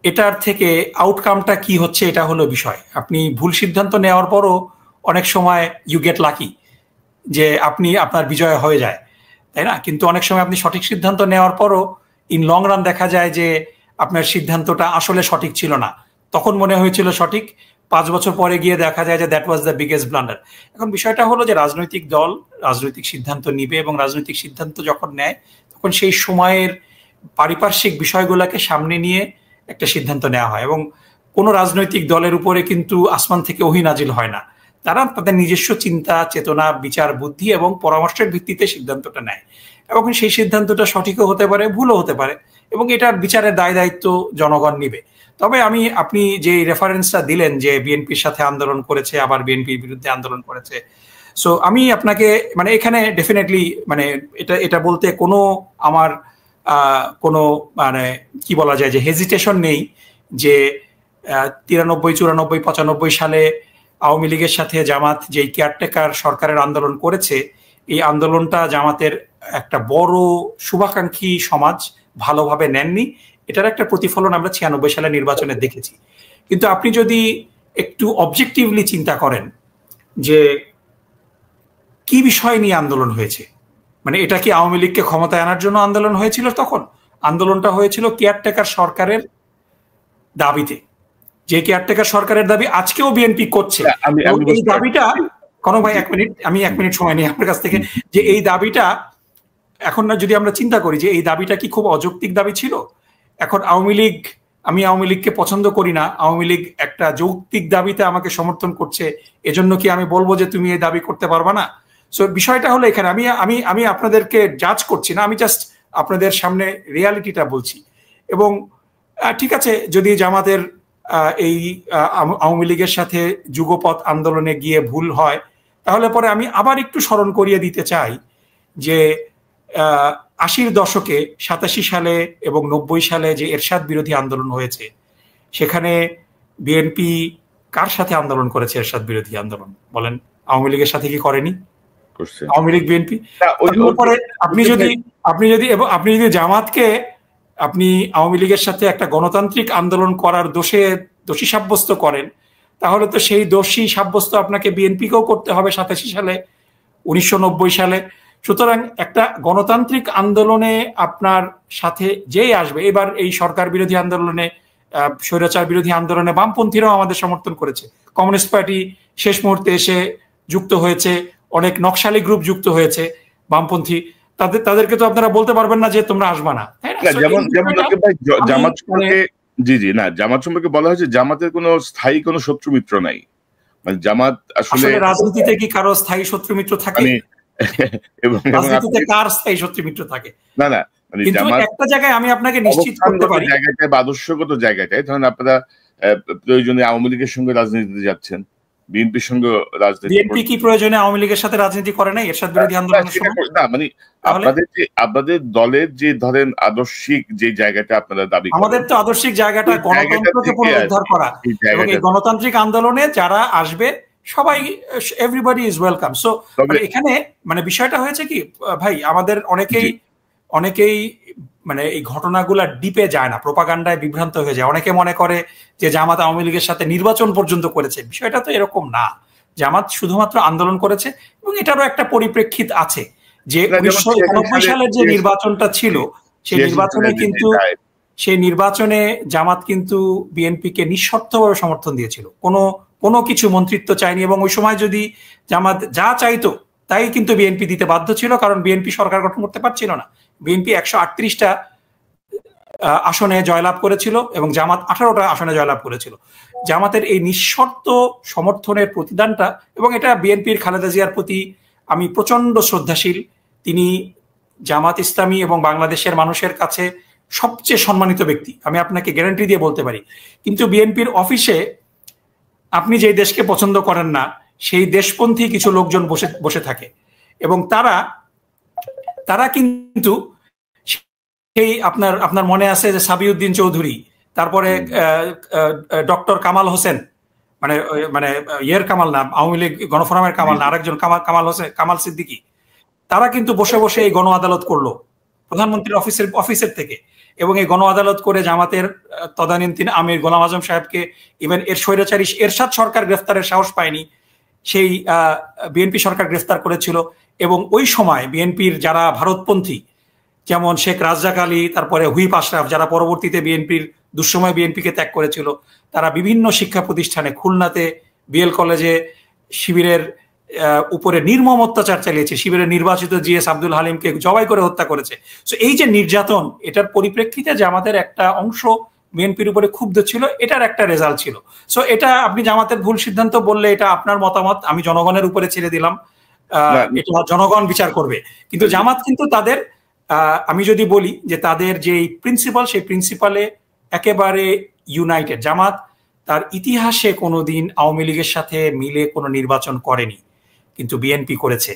এটার থেকে আউটকামটা কি হচ্ছে এটা হলো বিষয়। আপনি ভুল সিদ্ধান্ত নেওয়ার পরও অনেক সময় ইউ গেট লাকি, যে আপনার বিজয় হয়ে যায়, তাই না? কিন্তু অনেক সময় আপনি সঠিক সিদ্ধান্ত নেওয়ার পরও ইন লং রান দেখা যায় যে আপনার সিদ্ধান্তটা আসলে সঠিক ছিল না। তখন মনে হয়েছিল সঠিক, 5 বছর পরে গিয়ে দেখা যায় যে that was the biggest blunder. এখন বিষয়টা হলো যে রাজনৈতিক দল রাজনৈতিক সিদ্ধান্ত নিবে, এবং রাজনৈতিক সিদ্ধান্ত যখন নেয় তখন সেই সময়ের পারিপার্শ্বিক বিষয়গুলোকে সামনে নিয়ে একটা সিদ্ধান্ত নেওয়া হয়, এবং কোনো রাজনৈতিক দলের উপরে কিন্তু আসমান থেকে ওহী নাজিল হয় না। তারা তাদের নিজস্ব চিন্তা, চেতনা, বিচার, বুদ্ধি এবং পরামর্শের ভিত্তিতে সিদ্ধান্তটা নেয়, এবং সেই সিদ্ধান্তটা সঠিকও হতে পারে, ভুলও হতে পারে, এবং এটার বিচারের দায় দায়িত্ব জনগণ নিবে। তবে আপনি যে রেফারেন্সটা দিলেন যে বিএনপির সাথে আন্দোলন করেছে, আবার বিএনপির বিরুদ্ধে আন্দোলন করেছে, সো আমি আপনাকে এখানে ডেফিনেটলি এটা বলতে আমার কোনো কি বলা যায় যে হেজিটেশন নেই, যে 93, 94, 95 সালে আওয়ামী লীগের সাথে জামাত যেই কেয়ারটেকার সরকারের আন্দোলন করেছে, এই আন্দোলনটা জামাতের একটা বড় শুভাকাঙ্ক্ষী সমাজ ভালোভাবে নেননি। এটার একটা প্রতিফলন আমরা 96 সালে নির্বাচনে দেখেছি। কিন্তু আপনি যদি একটু অবজেক্টিভলি চিন্তা করেন যে কি বিষয় নিয়ে আন্দোলন হয়েছে, এটা কি আওয়ামী লীগকে ক্ষমতায় আনার জন্য আন্দোলন হয়েছিল? তখন আন্দোলনটা হয়েছিল কেয়ারটেকার সরকারের দাবিতে, যে কেয়ারটেকার সরকারের দাবি আজকেও বিএনপি করছে। এই দাবিটা কনক ভাই, আমি 1 মিনিট সময় নিই আপনার কাছ থেকে, যে এই দাবিটা এখন না যদি আমরা চিন্তা করি যে এই দাবিটা কি খুব অযৌক্তিক দাবি ছিল? এখন আমি আওয়ামী লীগকে পছন্দ করি না, আওয়ামী লীগ একটা যৌক্তিক দাবিতে আমাকে সমর্থন করছে, এজন্য কি আমি বলবো যে তুমি এই দাবি করতে পারবা না? সো বিষয়টা হলো এখানে আমি আপনাদেরকে জাজ করছি না, আমি জাস্ট আপনাদের সামনে রিয়ালিটিটা বলছি। এবং ঠিক আছে, যদি জামাতের এই আওয়ামী লীগের সাথে যুগপৎ আন্দোলনে গিয়ে ভুল হয়, তাহলে পরে আমি আবার একটু স্মরণ করিয়ে দিতে চাই যে 80-র দশকে 87 সালে এবং 90 সালে যে এরশাদ বিরোধী আন্দোলন হয়েছে, সেখানে বিএনপি কার সাথে আন্দোলন করেছে? এরশাদ বিরোধী আন্দোলন বলেন, আওয়ামী লীগের সাথে কি করেনি? আওয়ামী লীগ, বিএনপি। আপনি যদি জামাতকে আপনি আওয়ামী লীগের সাথে একটা গণতান্ত্রিক আন্দোলন করার দোষী সাব্যস্ত করেন, তাহলে তো সেই দোষী সাব্যস্ত আপনাকে বিএনপিকেও করতে হবে 87 সালে, 1990 সালে। সুতরাং একটা গণতান্ত্রিক আন্দোলনে আপনার সাথে যেই আসবে, এবার এই সরকার বিরোধী আন্দোলনে, স্বৈরাচার বিরোধী আন্দোলনে বামপন্থীরাও আমাদের সমর্থন করেছে, কমিউনিস্ট পার্টি শেষ মুহূর্তে এসে যুক্ত হয়েছে, অনেক নকশালি গ্রুপ যুক্ত হয়েছে বামপন্থী, তাদেরকে তো আপনারা বলতে পারবেন না যে তোমরা আসবা না, তাই না? যেমন জামাত সম্পর্কে জামাত সম্পর্কে বলা হয়েছে জামাতের কোনো স্থায়ী কোনো শত্রু মিত্র নাই। জামাত আসলে রাজনীতিতে কি কারো স্থায়ী শত্রু মিত্র থাকে? রাজনীতিতে কার স্থায়ী শত্রু মিত্র থাকে? না, কিন্তু একটা জায়গায় আমি আপনাকে নিশ্চিত করতে পারি, জায়গাটায় বা আদর্শগত জায়গাটায়, ধরেন আপনারা প্রয়োজনে আওয়ামী লীগের সঙ্গে রাজনীতিতে যাচ্ছেন, বিএনপির সঙ্গে রাজনীতি। বিএনপি কি প্রয়োজনে আওয়ামী লীগের সাথে রাজনীতি করে নাই এরশাদ বিরোধী আন্দোলনের সময়? না, আপনাদের দলের যে ধরেন আদর্শিক যে জায়গাটা আপনারা দাবি করেন, আমাদের তো আদর্শিক জায়গাটা গণতন্ত্রকে পুনরুদ্ধার করা, এবং এই গণতান্ত্রিক আন্দোলনে যারা আসবে সবাই, এভরিবডি ইজ ওয়েলকাম। সো এখানে মানে বিষয়টা হয়েছে কি ভাই, আমাদের অনেকেই মানে এই ঘটনাগুলা ডিপে যায় না, প্রোপাগান্ডায় বিভ্রান্ত হয়ে যায়। অনেকে মনে করে যে জামাত আওয়ামী লীগের সাথে নির্বাচন পর্যন্ত করেছে। বিষয়টা তো এরকম না। জামাত শুধুমাত্র আন্দোলন করেছে এবং এটারও একটা পরিপ্রেক্ষিত আছে যে 1991 সালের যে নির্বাচনটা ছিল সেই নির্বাচনে জামাত কিন্তু বিএনপিকে নিঃশর্তভাবে সমর্থন দিয়েছিল, কোনো কিছু মন্ত্রিত্ব চায়নি। এবং ওই সময় যদি জামাত যা চাইতো তাই কিন্তু বিএনপি দিতে বাধ্য ছিল, কারণ বিএনপি সরকার গঠন করতে পারছিল না। বিএনপি 138টা আসনে জয়লাভ করেছিল এবং জামাত 18টা আসনে জয়লাভ করেছিল। জামাতের এই নিঃশর্ত সমর্থনের প্রতিদানটা, এবং এটা বিএনপির খালেদা জিয়ার প্রতি আমি প্রচন্ড শ্রদ্ধাশীল। তিনি জামাত ইসলামী এবং বাংলাদেশের মানুষের কাছে সবচেয়ে সম্মানিত ব্যক্তি, আমি আপনাকে গ্যারান্টি দিয়ে বলতে পারি। কিন্তু বিএনপির অফিসে আপনি যেই দেশকে পছন্দ করেন না সেই দেশপন্থী কিছু লোকজন বসে থাকে এবং তারা কিন্তু সেই আপনার মনে আছে যে সাবিউদ্দিন চৌধুরী, তারপরে ডক্টর কামাল হোসেন, মানে ইয়ের কামাল না, আওয়ামী লীগ গণফোরামের কামাল না, আরেকজন কামাল হোসেন, কামাল সিদ্দিকী, তারা কিন্তু বসে বসে এই গণ আদালত করলো প্রধানমন্ত্রীর অফিসের থেকে। এবং এই গণ আদালত করে জামাতের তদানীন্তন আমির গোলাম আজম সাহেবকে, ইভেন এর স্বৈরাচারী এরশাদ সরকার গ্রেফতারের সাহস পায়নি, সেই বিএনপি সরকার গ্রেফতার করেছিল। এবং ওই সময় বিএনপির যারা ভারতপন্থী, যেমন শেখ রাজ্জাক আলী, তারপরে হুইপ আশরাফ, যারা পরবর্তীতে বিএনপির দুঃসময় বিএনপিকে ত্যাগ করেছিল, তারা বিভিন্ন শিক্ষা প্রতিষ্ঠানে, খুলনাতে বিএল কলেজে শিবিরের উপরে নির্মম অত্যাচার চালিয়েছে, শিবিরের নির্বাচিত জিএস আব্দুল হালিমকে জবাই করে হত্যা করেছে। তো এই যে নির্যাতন, এটার পরিপ্রেক্ষিতে যে আমাদের একটা অংশ বিএনপির উপরে ক্ষুব্ধ ছিল, এটার একটা রেজাল্ট ছিল। সো এটা আপনি জামাতের ভুল সিদ্ধান্ত বললে এটা আপনার মতামত, আমি জনগণের উপরে ছেড়ে দিলাম, এটা জনগণ বিচার করবে। কিন্তু জামাত কিন্তু তাদের, আমি যদি বলি যে তাদের যে প্রিন্সিপাল, সেই প্রিন্সিপালে একেবারে ইউনাইটেড। জামাত তার ইতিহাসে কোনোদিন আওয়ামী লীগের সাথে মিলে কোনো নির্বাচন করেনি, কিন্তু বিএনপি করেছে।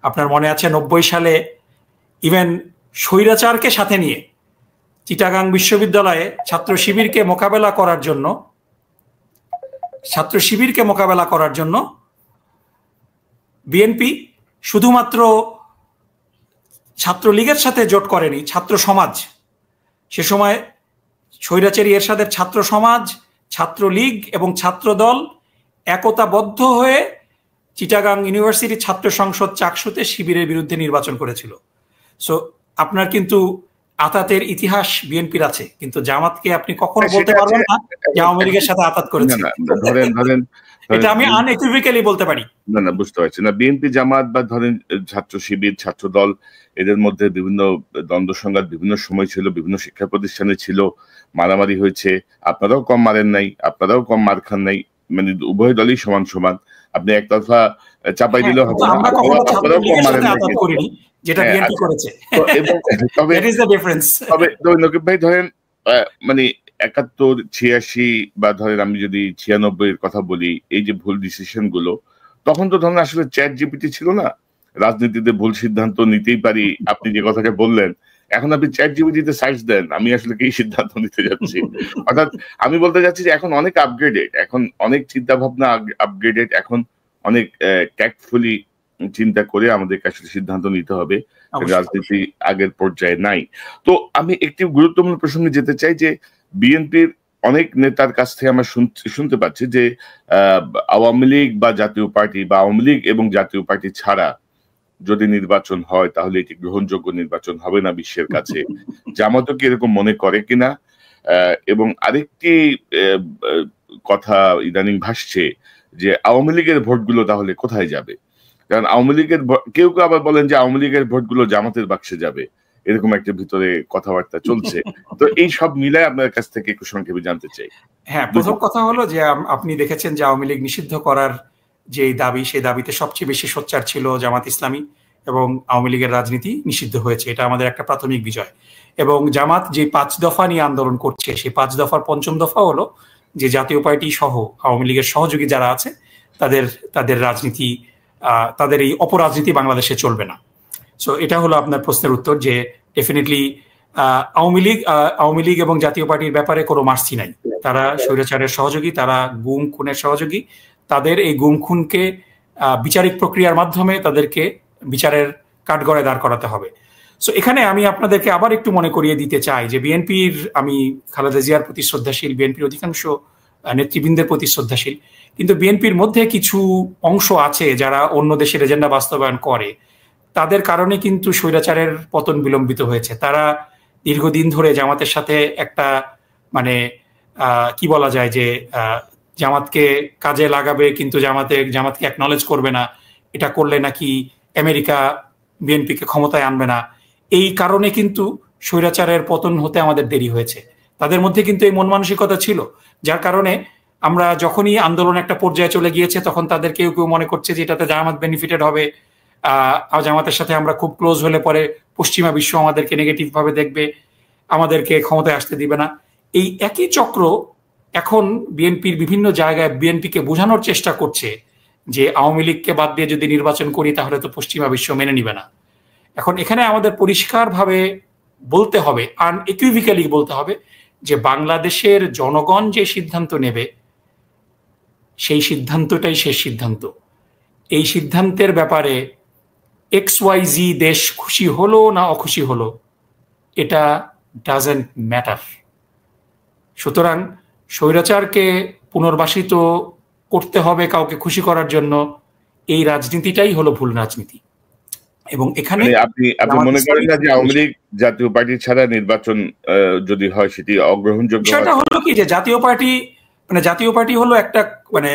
আপনার মনে আছে 90 সালে ইভেন স্বৈরাচারকে সাথে নিয়ে চিটাগাং বিশ্ববিদ্যালয়ে ছাত্র শিবিরকে মোকাবেলা করার জন্য বিএনপি শুধুমাত্র ছাত্রলীগের সাথে জোট করেনি, ছাত্র সমাজ, সে সময় স্বৈরাচারী এরশাদের ছাত্র সমাজ, ছাত্রলীগ এবং ছাত্রদল একতাবদ্ধ হয়ে চিটাগাং ইউনিভার্সিটি ছাত্র সংসদ চাকসুতে শিবিরের বিরুদ্ধে নির্বাচন করেছিল। সো আপনার কিন্তু আতাতের ইতিহাস বিএনপির আছে, কিন্তু জামাতকে আপনি কখনো বলতে পারবেন না যে আওয়ামী লীগের সাথে আতাত করেছে। ধরেন এটা আমি আনইকুইভোক্যালি বলতে পারি। না, বুঝতে পারছি না। বিএনপি জামাত বা ধরেন ছাত্র শিবির, ছাত্র দল, এদের মধ্যে বিভিন্ন দ্বন্দ্ব সংঘাত বিভিন্ন সময় ছিল, বিভিন্ন শিক্ষা প্রতিষ্ঠানে ছিল, মারামারি হয়েছে। আপনারাও কম মারেন নাই, আপনারাও কম মার খান নাই, মানে উভয় দলই সমান সমান। আপনি একতরফা চাপাই দিলেও হবে না, আপনারাও কম মারেন নাই, যেটা বিএনপি করেছে। তবে নকিব ভাই ধরেন মানে 71, 86 বা ধরেন আমি যদি 96 এর কথা বলি, এই যে ভুল ডিসিশন গুলো, তখন তো ধরেন আসলে চ্যাট জিপিটি ছিল না, রাজনীতিতে ভুল সিদ্ধান্ত নিতেই পারি। আপনি যে কথাটা বললেন, এখন আপনি চ্যাট জিপিটিতে সার্চ দেন আমি আসলে কি সিদ্ধান্ত নিতে যাচ্ছি। অর্থাৎ আমি বলতে যাচ্ছি যে এখন অনেক আপগ্রেডেড, এখন অনেক চিন্তা ভাবনা আপগ্রেডেড, এখন অনেক ট্যাক্টফুলি চিন্তা করে আমাদের কাছে সিদ্ধান্ত নিতে হবে, রাজনীতি আগের পর্যায়ে নাই। তো আমি একটি গুরুত্বপূর্ণ প্রসঙ্গে যেতে চাই যে বিএনপির অনেক নেতার কাছ থেকে আমরা শুনতে পাচ্ছি যে আওয়ামী লীগ বা জাতীয় পার্টি বা আওয়ামী লীগ এবং জাতীয় পার্টি ছাড়া যদি নির্বাচন হয় তাহলে এটি গ্রহণযোগ্য নির্বাচন হবে না বিশ্বের কাছে। জামাতও কি এরকম মনে করে কিনা? এবং আরেকটি কথা ইদানিং ভাসছে যে আওয়ামী লীগের ভোটগুলো তাহলে কোথায় যাবে, কারণ আওয়ামী লীগের কেউ কেউ আবার বলেন যে আওয়ামী লীগের ভোটগুলো জামাতের বাক্সে যাবে, এরকম একটা ভিতরে কথাবার্তা চলছে। তো এই সব মিলায় আপনার কাছ থেকে একটু সংক্ষেপে জানতে চাই। হ্যাঁ, প্রথম কথা হলো যে আপনি দেখেছেন যে আওয়ামী লীগ নিষিদ্ধ করার যে দাবি, সেই দাবিতে সবচেয়ে বেশি সোচ্চার ছিল জামাত ইসলামী, এবং আওয়ামী লীগের রাজনীতি নিষিদ্ধ হয়েছে, এটা আমাদের একটা প্রাথমিক বিজয়। এবং জামাত যে 5 দফা নিয়ে আন্দোলন করছে, সেই 5 দফার 5ম দফা হলো যে জাতীয় পার্টি সহ আওয়ামী লীগের সহযোগী যারা আছে তাদের রাজনীতি, তাদের এই অপরাজনীতি বাংলাদেশে চলবে না। সো এটা হলো আপনার প্রশ্নের উত্তর, যে ডেফিনেটলি আওয়ামী লীগ এবং জাতীয় পার্টির ব্যাপারে কোনো মার্সি নাই। তারা স্বৈরাচারের সহযোগী, তারা গুম খুনের সহযোগী, তাদের এই গুম খুনকে বিচারিক প্রক্রিয়ার মাধ্যমে তাদেরকে বিচারের কাঠগড়ায় দাঁড় করাতে হবে। সো এখানে আমি আপনাদেরকে আবার একটু মনে করিয়ে দিতে চাই যে বিএনপির, আমি খালেদা জিয়ার প্রতি শ্রদ্ধাশীল, বিএনপির অধিকাংশ নেতৃবৃন্দের প্রতি শ্রদ্ধাশীল, কিন্তু বিএনপির মধ্যে কিছু অংশ আছে যারা অন্য দেশের এজেন্ডা বাস্তবায়ন করে, তাদের কারণে কিন্তু স্বৈরাচারের পতন বিলম্বিত হয়েছে। তারা দীর্ঘদিন ধরে জামাতের সাথে একটা মানে কি বলা যায় যে জামাতকে কাজে লাগাবে কিন্তু জামাতকে অ্যাকনলেজ করবে না, এটা করলে নাকি আমেরিকা বিএনপিকে ক্ষমতায় আনবে না, এই কারণে কিন্তু স্বৈরাচারের পতন হতে আমাদের দেরি হয়েছে। তাদের মধ্যে কিন্তু এই মন মানসিকতা ছিল, যার কারণে আমরা যখনই আন্দোলন একটা পর্যায়ে চলে গিয়েছে তখন তাদের কেউ কেউ মনে করছে যে এটাতে জামাত বেনিফিটেড হবে, জামাতের সাথে আমরা খুব ক্লোজ হলে পরে পশ্চিমা বিশ্ব আমাদেরকে নেগেটিভ ভাবে দেখবে, আমাদেরকে ক্ষমতায় আসতে দিবে না। এই একই চক্র এখন বিএনপির বিভিন্ন জায়গায় বিএনপিকে বোঝানোর চেষ্টা করছে যে আওয়ামী লীগকে বাদ দিয়ে যদি নির্বাচন করি তাহলে তো পশ্চিমা বিশ্ব মেনে নিবে না। এখন এখানে আমাদের পরিষ্কারভাবে বলতে হবে, আনইকুইভ্যালি বলতে হবে যে বাংলাদেশের জনগণ যে সিদ্ধান্ত নেবে সেই সিদ্ধান্তটাই শেষ সিদ্ধান্ত। এই সিদ্ধান্তের ব্যাপারে XYZ দেশ খুশি হলো না অখুশি হলো এটা ডাজেন্ট ম্যাটার। সুতরাং স্বৈরাচারকে পুনর্বাসিত করতে হবে কাউকে খুশি করার জন্য, এই রাজনীতিটাই হলো ভুল রাজনীতি। এবং এখানে আপনি মনে করেন না যে আওয়ামী লীগ জাতীয় পার্টি ছাড়া নির্বাচন যদি হয় সেটি অগ্রহণযোগ্য? বিষয়টা হলো কি যে জাতীয় পার্টি হলো একটা মানে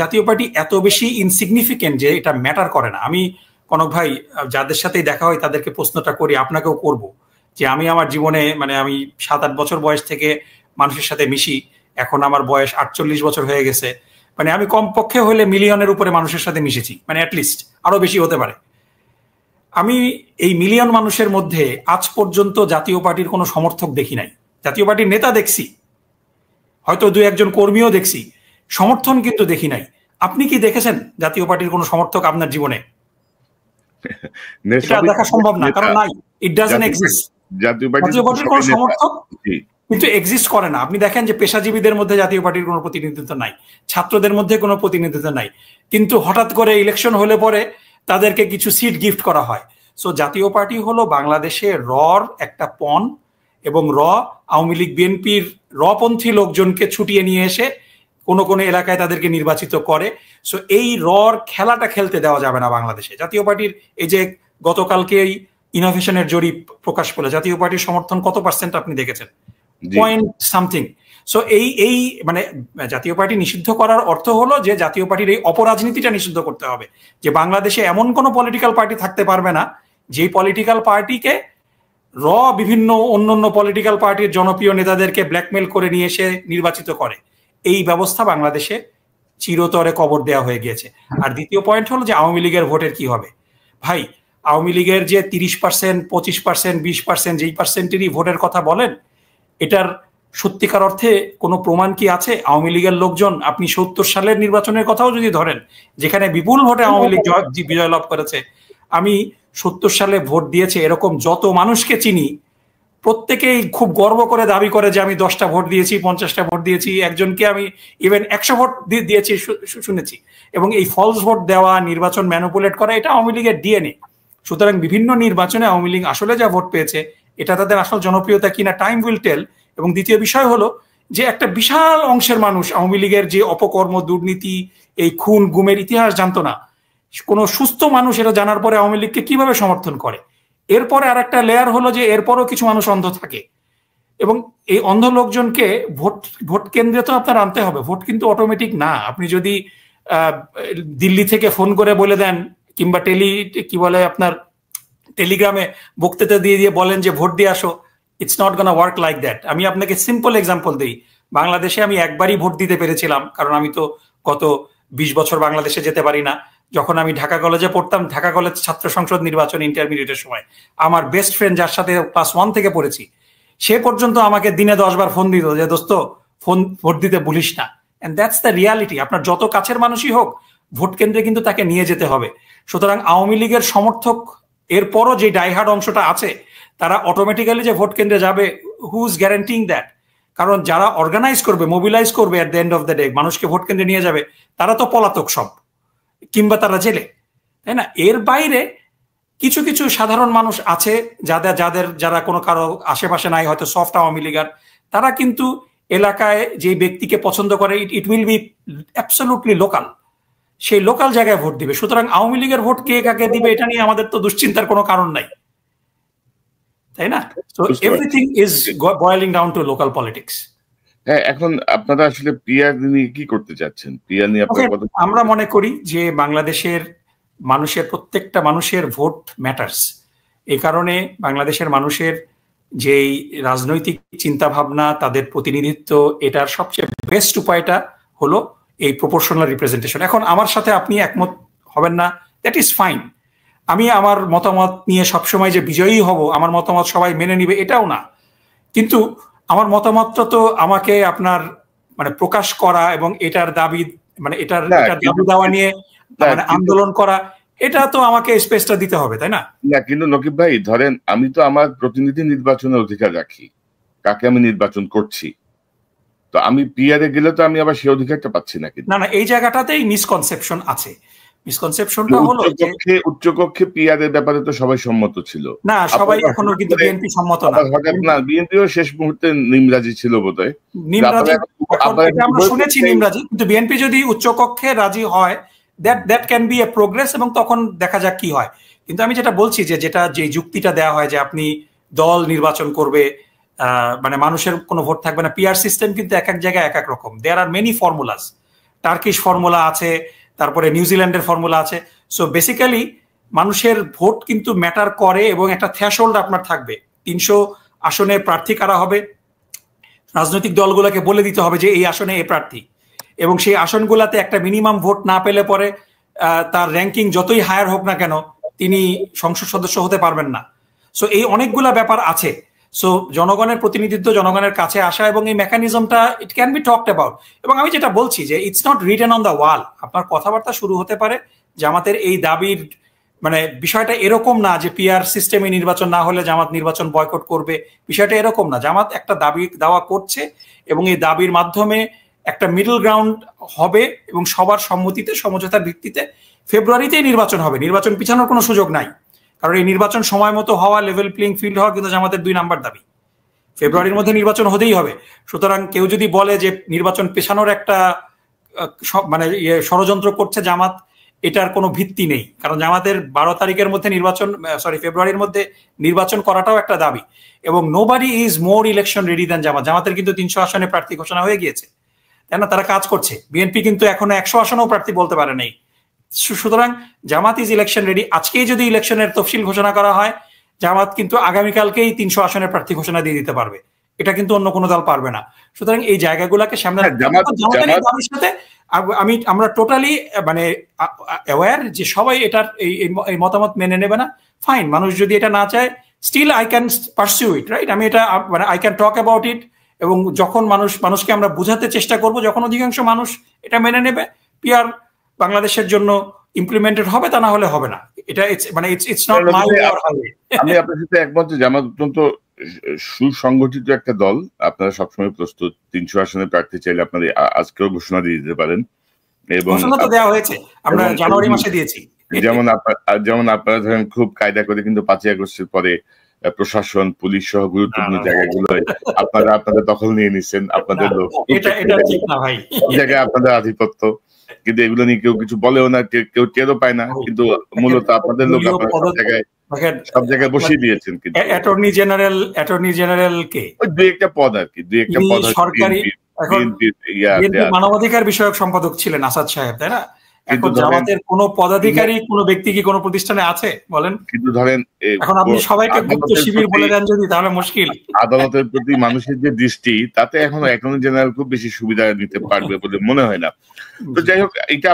জাতীয় পার্টি এত বেশি ইনসিগনিফিকেন্ট যে এটা ম্যাটার করে না। আমি কনক ভাই যাদের সাথেই দেখা হয় তাদেরকে প্রশ্নটা করি, আপনাকেও করব, যে আমি আমার জীবনে আমি 7-8 বছর বয়স থেকে মানুষের সাথে মিশি, এখন আমার বয়স 48 বছর হয়ে গেছে, আমি কমপক্ষে হলে মিলিয়নের উপরে মানুষের সাথে মিশেছি, অ্যাটলিস্ট আরো বেশি হতে পারে। আমি এই মিলিয়ন মানুষের মধ্যে আজ পর্যন্ত জাতীয় পার্টির কোনো সমর্থক দেখি নাই। জাতীয় পার্টির নেতা দেখছি, হয়তো 2-1 কর্মীও দেখছি, সমর্থন কিন্তু দেখি নাই। আপনি কি দেখেছেন জাতীয় পার্টির কোনো সমর্থক আপনার জীবনে? এটা দেখা সম্ভব না, কারণ নাই, ইট ডাজন্ট এক্সিস্ট। জাতীয় পার্টির কোনো সমর্থক কিন্তু এক্সিস্ট করে না। আপনি দেখেন যে পেশাজীবীদের মধ্যে জাতীয় পার্টির কোনো প্রতিনিধিত্ব নাই, ছাত্রদের মধ্যে কোনো প্রতিনিধিত্ব নাই, কিন্তু হঠাৎ করে ইলেকশন হলে পরে তাদেরকে কিছু সিট গিফট করা হয়। সো জাতীয় পার্টি হলো বাংলাদেশে রর একটা পণ, এবং আওয়ামী লীগ বিএনপির পন্থী লোকজনকে ছুটিয়ে নিয়ে এসে কোন কোন এলাকায় তাদেরকে নির্বাচিত করে। সো এই খেলাটা খেলতে দেওয়া যাবে না বাংলাদেশে। জাতীয় পার্টির এই যে গতকালকেই ইনোভেশনের জরিপ প্রকাশ পেল, জাতীয় পার্টির সমর্থন কত % আপনি দেখেছেন? 0.something। সো এই জাতীয় পার্টি নিষিদ্ধ করার অর্থ হলো যে জাতীয় পার্টির এই অপরাজনীতিটা নিষিদ্ধ করতে হবে, যে বাংলাদেশে এমন কোন পলিটিক্যাল পার্টি থাকতে পারবে না যেই পলিটিক্যাল পার্টিকে বিভিন্ন অন্যান্য পলিটিক্যাল পার্টির জনপ্রিয় নেতাদেরকে ব্ল্যাকমেল করে নিয়ে এসে নির্বাচিত করে। এই ব্যবস্থা বাংলাদেশে চিরতরে কবর দেওয়া হয়ে গিয়েছে। আর দ্বিতীয় পয়েন্ট হলো যে আওয়ামী লীগের ভোটের কি হবে? ভাই, আওয়ামী লীগের যে 30%, 25%, 20% যেই পার্সেন্টেরই ভোটের কথা বলেন, এটার সত্যিকার অর্থে কোনো প্রমাণ কি আছে? আওয়ামী লীগের লোকজন, আপনি 70 সালের নির্বাচনের কথাও যদি ধরেন, যেখানে বিপুল ভোটে আওয়ামী লীগ বিজয় লাভ করেছে, আমি 70 সালে ভোট দিয়েছে এরকম যত মানুষকে চিনি, প্রত্যেকেই খুব গর্ব করে দাবি করে যে আমি 10টা ভোট দিয়েছি, 50টা ভোট দিয়েছি, একজনকে আমি ইভেন 100 ভোট দিয়েছি শুনেছি। এবং এই ফলস ভোট দেওয়া, নির্বাচন ম্যানিপুলেট করা, এটা আওয়ামী লীগের ডিএনএ। সুতরাং বিভিন্ন নির্বাচনে আওয়ামী লীগ আসলে যা ভোট পেয়েছে এটা তাদের আসল জনপ্রিয়তা কিনা টাইম উইল টেল। এবং দ্বিতীয় বিষয় হলো যে একটা বিশাল অংশের মানুষ আওয়ামী লীগের যে অপকর্ম, দুর্নীতি, এই খুন গুমের ইতিহাস জানতো না। কোন সুস্থ মানুষ এটা জানার পরে আওয়ামী লীগকে কিভাবে সমর্থন করে? এরপরে আর একটা লেয়ার হলো যে এরপরও কিছু মানুষ অন্ধ থাকে, এবং এই অন্ধ লোকজনকে ভোট কেন্দ্রে তো আপনার আনতে হবে। ভোট কিন্তু অটোমেটিক না। আপনি যদি দিল্লি থেকে ফোন করে বলে দেন, কিংবা আপনার টেলিগ্রামে বক্তৃতা দিয়ে বলেন যে ভোট দিয়ে আসো, it's not gonna work like that. আমি আপনাকে সিম্পল এক্সাম্পল দিই। বাংলাদেশে আমি একবারই ভোট দিতে পেরেছিলাম, কারণ আমি তো গত 20 বছর বাংলাদেশে যেতে পারি না। যখন আমি ঢাকা কলেজে পড়তাম, ঢাকা কলেজ ছাত্র সংসদ নির্বাচন ইন্টারমিডিয়েটের সময়, আমার বেস্ট ফ্রেন্ড যার সাথে ক্লাস 1 থেকে পড়েছি, সে পর্যন্ত আমাকে দিনে 10 বার ফোন দিত যে দোস্ত ভোট দিতে ভুলিস না। And that's the reality. আপনার যত কাছের মানুষই হোক, ভোট কেন্দ্রে কিন্তু তাকে নিয়ে যেতে হবে। সুতরাং আওয়ামী লীগের সমর্থক এরপরও যে ডাইহার্ড অংশটা আছে, তারা অটোমেটিক্যালি যে ভোট কেন্দ্রে যাবে, হু ইজ গ্যারান্টিং দ্যাট? কারণ যারা অর্গানাইজ করবে, মোবিলাইজ করবে at the end of the day, মানুষকে ভোট কেন্দ্রে নিয়ে যাবে, তারা তো পলাতক সব, কিংবা তারা জেলে, তাই না? এর বাইরে কিছু কিছু সাধারণ মানুষ আছে যারা কোনো কারো আশেপাশে নাই, হয়তো সফট আওয়ামী লীগার, তারা কিন্তু এলাকায় যে ব্যক্তিকে পছন্দ করে, it will be absolutely local, সেই লোকাল জায়গায় ভোট দিবে। সুতরাং আওয়ামী লীগের ভোট কে কাকে দিবে এটা নিয়ে আমাদের তো দুশ্চিন্তার কোনো কারণ নাই, তাই না? So everything is boiling down to local politics. হ্যাঁ, এখন আপনারা আসলে পিআর নিয়ে কি করতে চাচ্ছেন? পিআর নিয়ে আমরা মনে করি যে বাংলাদেশের মানুষের, প্রত্যেকটা মানুষের ভোট ম্যাটার্স। এই কারণে বাংলাদেশের মানুষের যেই রাজনৈতিক চিন্তা ভাবনা, তাদের প্রতিনিধিত্ব, এটার সবচেয়ে বেস্ট উপায়টা হলো এই প্রপোর্শনাল রিপ্রেজেন্টেশন। এখন আমার সাথে আপনি একমত হবেন না, দ্যাট ইজ ফাইন। আমি আমার মতামত নিয়ে সবসময় যে বিজয়ী হব, আমার মতামত সবাই মেনে নিবে, এটাও না। কিন্তু আমার মতামতটা তো আমাকে আপনার মানে প্রকাশ করা এবং এটার দাবি, মানে এটার দাবি দেওয়া নিয়ে মানে আন্দোলন করা, এটা তো আমাকে স্পেসটা দিতে হবে, তাই না? না, কিন্তু নকিব ভাই, ধরেন আমি তো আমার প্রতিনিধি নির্বাচনের অধিকার রাখি, কাকে আমি নির্বাচন করছি। তো আমি পিআরে গেলে তো আমি আবার সেই অধিকারটা পাচ্ছি না। কিন্তু না, এই জায়গাটাতেই মিসকনসেপশন আছে। মিসকনসেপশনটা হলো উচ্চকক্ষে পিআরের ব্যাপারে তো সবাই সম্মত ছিল না, সবাই এখনো কিন্তু বিএনপি সম্মত না। হঠাৎ না, বিএনপিও শেষ মুহূর্তে নিমরাজি ছিল বোধহয়। আমরা শুনেছি নিমরাজি, কিন্তু বিএনপি যদি উচ্চকক্ষে রাজি হয়, that can B A progress, এবং তখন দেখা যাক কি হয়। কিন্তু আমি যেটা বলছি যে যুক্তিটা দেওয়া হয় যে আপনি দল নির্বাচন করবে, মানে মানুষের কোনো ভোট থাকবে না, পিআর সিস্টেম কিন্তু এক এক জায়গায় এক এক রকম। There are many formulas, Turkish formula আছে, তারপরে নিউজিল্যান্ডের ফর্মুলা আছে। সো বেসিক্যালি মানুষের ভোট কিন্তু ম্যাটার করে, এবং একটা থ্রেশহোল্ড আপনার থাকবে। 300 আসনে প্রার্থী কারা হবে, রাজনৈতিক দলগুলোকে বলে দিতে হবে যে এই আসনে এই প্রার্থী, এবং সেই আসনগুলোতে একটা মিনিমাম ভোট না পেলে পরে তার র্যাঙ্কিং যতই হায়ার হোক না কেন, তিনি সংসদ সদস্য হতে পারবেন না। সো এই অনেকগুলা ব্যাপার আছে। সো জনগণের প্রতিনিধিত্ব, জনগণের কাছে আসা, এবং এই মেকানিজমটা it can be talked about. এবং আমি যেটা বলছি যে it's not written on the wall. আপনার কথাবার্তা শুরু হতে পারে জামাতের এই দাবির, মানে বিষয়টা এরকম না যে পিআর সিস্টেমে নির্বাচন না হলে জামাত নির্বাচন বয়কট করবে, বিষয়টা এরকম না। জামাত একটা দাবি দাওয়া করছে, এবং এই দাবির মাধ্যমে একটা মিডল গ্রাউন্ড হবে, এবং সবার সম্মতিতে, সমঝোতার ভিত্তিতে ফেব্রুয়ারিতেই নির্বাচন হবে। নির্বাচন পিছানোর কোনো সুযোগ নাই, কারণ এই নির্বাচন সময় মতো হওয়া, লেভেল প্লেইং ফিল্ড হওয়া কিন্তু জামাতের 2 নাম্বার দাবি। ফেব্রুয়ারির মধ্যে নির্বাচন হতেই হবে। সুতরাং কেউ যদি বলে যে নির্বাচন পেছানোর একটা মানে ষড়যন্ত্র করছে জামাত, এটার কোনো ভিত্তি নেই। কারণ জামাতের 12 তারিখের মধ্যে ফেব্রুয়ারির মধ্যে নির্বাচন করাটাও একটা দাবি, এবং nobody is more election ready than Jamaat. জামাতের কিন্তু 300 আসনে প্রার্থী ঘোষণা হয়ে গিয়েছে, তাই না? তারা কাজ করছে। বিএনপি কিন্তু এখনো 100 আসনেও প্রার্থী বলতে পারে নাই। সুতরাং জামাত ইজ ইলেকশন রেডি। আজকেই যদি ইলেকশনের তফসিল ঘোষণা করা হয়, জামাত কিন্তু আগামীকালকেই 300 আসনের প্রার্থী ঘোষণা দিয়ে দিতে পারবে। এটা কিন্তু অন্য কোনো দল পারবে না। সুতরাং এই জায়গাগুলোকে সামনে জামাতের সাথে আমরা টোটালি মানে অ্যাওয়্যার যে সবাই এটার এই মতামত মেনে নেবে না। ফাইন, মানুষ যদি এটা না চায়, still I can pursue it, right? আমি এটা মানে I can talk about it, এবং যখন মানুষকে আমরা বোঝাতে চেষ্টা করব, যখন অধিকাংশ মানুষ এটা মেনে নেবে, পিআর বাংলাদেশের জন্য ইমপ্লিমেন্টেড হবে, তা না হলে হবে না। এটা মানে it's not my way or highway. আমি আপনার সাথে একমত যে জামাত অত্যন্ত সুসংগঠিত একটা দল। আপনারা সবসময় প্রস্তুত, 300 আসনে প্রার্থী চাইলে আপনারা আজকেও ঘোষণা দিয়ে দিতে পারেন। এবং ঘোষণা তো দেওয়া হয়েছে, আমরা জানুয়ারি মাসে দিয়েছি। যেমন আপনারা ধরেন খুব কায়দা করে কিন্তু 5ই আগস্টের পরে প্রশাসন, পুলিশ সহ গুরুত্বপূর্ণ জায়গাগুলোয় আপনাদের দখল নিয়ে নিচ্ছেন, আপনাদের লোক, জায়গায় আপনাদের আধিপত্য। কিন্তু এগুলো নিয়ে কেউ কিছু বলেও না, কেউ টেরও পায় না, কিন্তু মূলত আপনাদের লোক আপনারা সব জায়গায় বসিয়ে দিয়েছেন। কিন্তু অ্যাটর্নি জেনারেল কে দুই একটা পদ আর কি, সরকারি মানবাধিকার বিষয়ক সম্পাদক ছিলেন আসাদ সাহেব, তাই না? এখন জামাতের কোন পদাধিকারী, কোন ব্যক্তি কি কোন প্রতিষ্ঠানে আছে বলেন? কিন্তু ধরেন এখন আপনি সবাইকে গুপ্ত শিবির বলে দেন যদি, তাহলে মুশকিল। আদালতের প্রতি মানুষের যে দৃষ্টি, তাতে এখন অ্যাটর্নি জেনারেল খুব বেশি সুবিধা নিতে পারবে বলে মনে হয় না। তো যাই হোক, এটা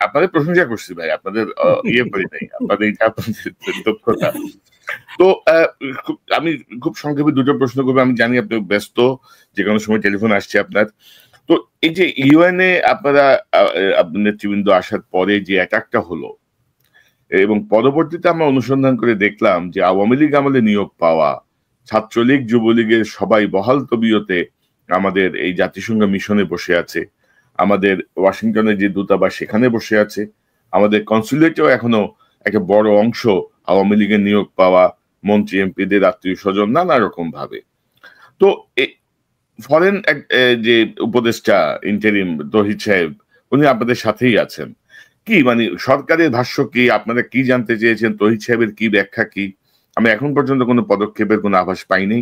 আপনাদের প্রশংসা করছি ভাই, আপনাদের ইয়ে করি নাই, আপনাদের দক্ষতা। তো আমি খুব সংক্ষেপে 2টো প্রশ্ন করবো। আমি জানি আপনি ব্যস্ত, যে কোনো সময় টেলিফোন আসছে আপনার। তো এই যে ইউএনএ আপনারা নেতৃবৃন্দ আসার পরে যে অ্যাটাকটা হলো, এবং পরবর্তীতে আমরা অনুসন্ধান করে দেখলাম যে আওয়ামী লীগ আমলে নিয়োগ পাওয়া ছাত্রলীগ, যুবলীগের সবাই বহাল তবিয়তে আমাদের এই জাতিসংঘ মিশনে বসে আছে, আমাদের ওয়াশিংটনে যে দূতাবাস সেখানে বসে আছে, আমাদের কনসুলেটেও এখনো একটা বড় অংশ আওয়ামী লীগের নিয়োগ পাওয়া মন্ত্রী এমপিদের আত্মীয় স্বজন নানা রকম ভাবে। তো ফরেন যে উপদেষ্টা ইন্টারিম তৌহিদ সাহেব, উনি আপনাদের সাথেই আছেন। কি মানে সরকারের ভাষ্য কি, আপনারা কি জানতে চেয়েছেন, তৌহিদ সাহেবের কি ব্যাখ্যা কি? আমি এখন পর্যন্ত কোনো পদক্ষেপের কোনো আভাস পাইনি।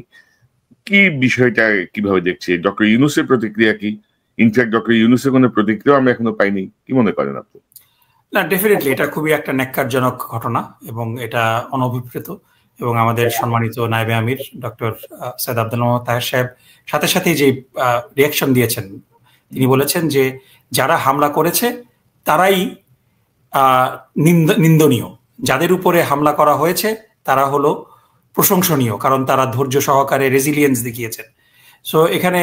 কি বিষয়টা কিভাবে দেখছি? ডক্টর ইউনূসের প্রতিক্রিয়া কি? ইনফ্যাক্ট ডক্টর ইউনূসের কোনো প্রতিক্রিয়া আমরা এখনো পাইনি। কি মনে করেন আপনি? না, ডেফিনেটলি এটা খুবই একটা ন্যাক্কারজনক ঘটনা এবং এটা অনভিপ্রেত। এবং আমাদের সম্মানিত নায়েবে আমির ডক্টর সৈয়দ আব্দুল মোহাম্মদ তাহের সাহেব সাথে সাথেই যে রিয়াকশন দিয়েছেন, তিনি বলেছেন যে যারা হামলা করেছে তারাই নিন্দনীয়, যাদের উপরে হামলা করা হয়েছে তারা হলো প্রশংসনীয়, কারণ তারা ধৈর্য সহকারে রেজিলিয়েন্স দেখিয়েছেন। সো এখানে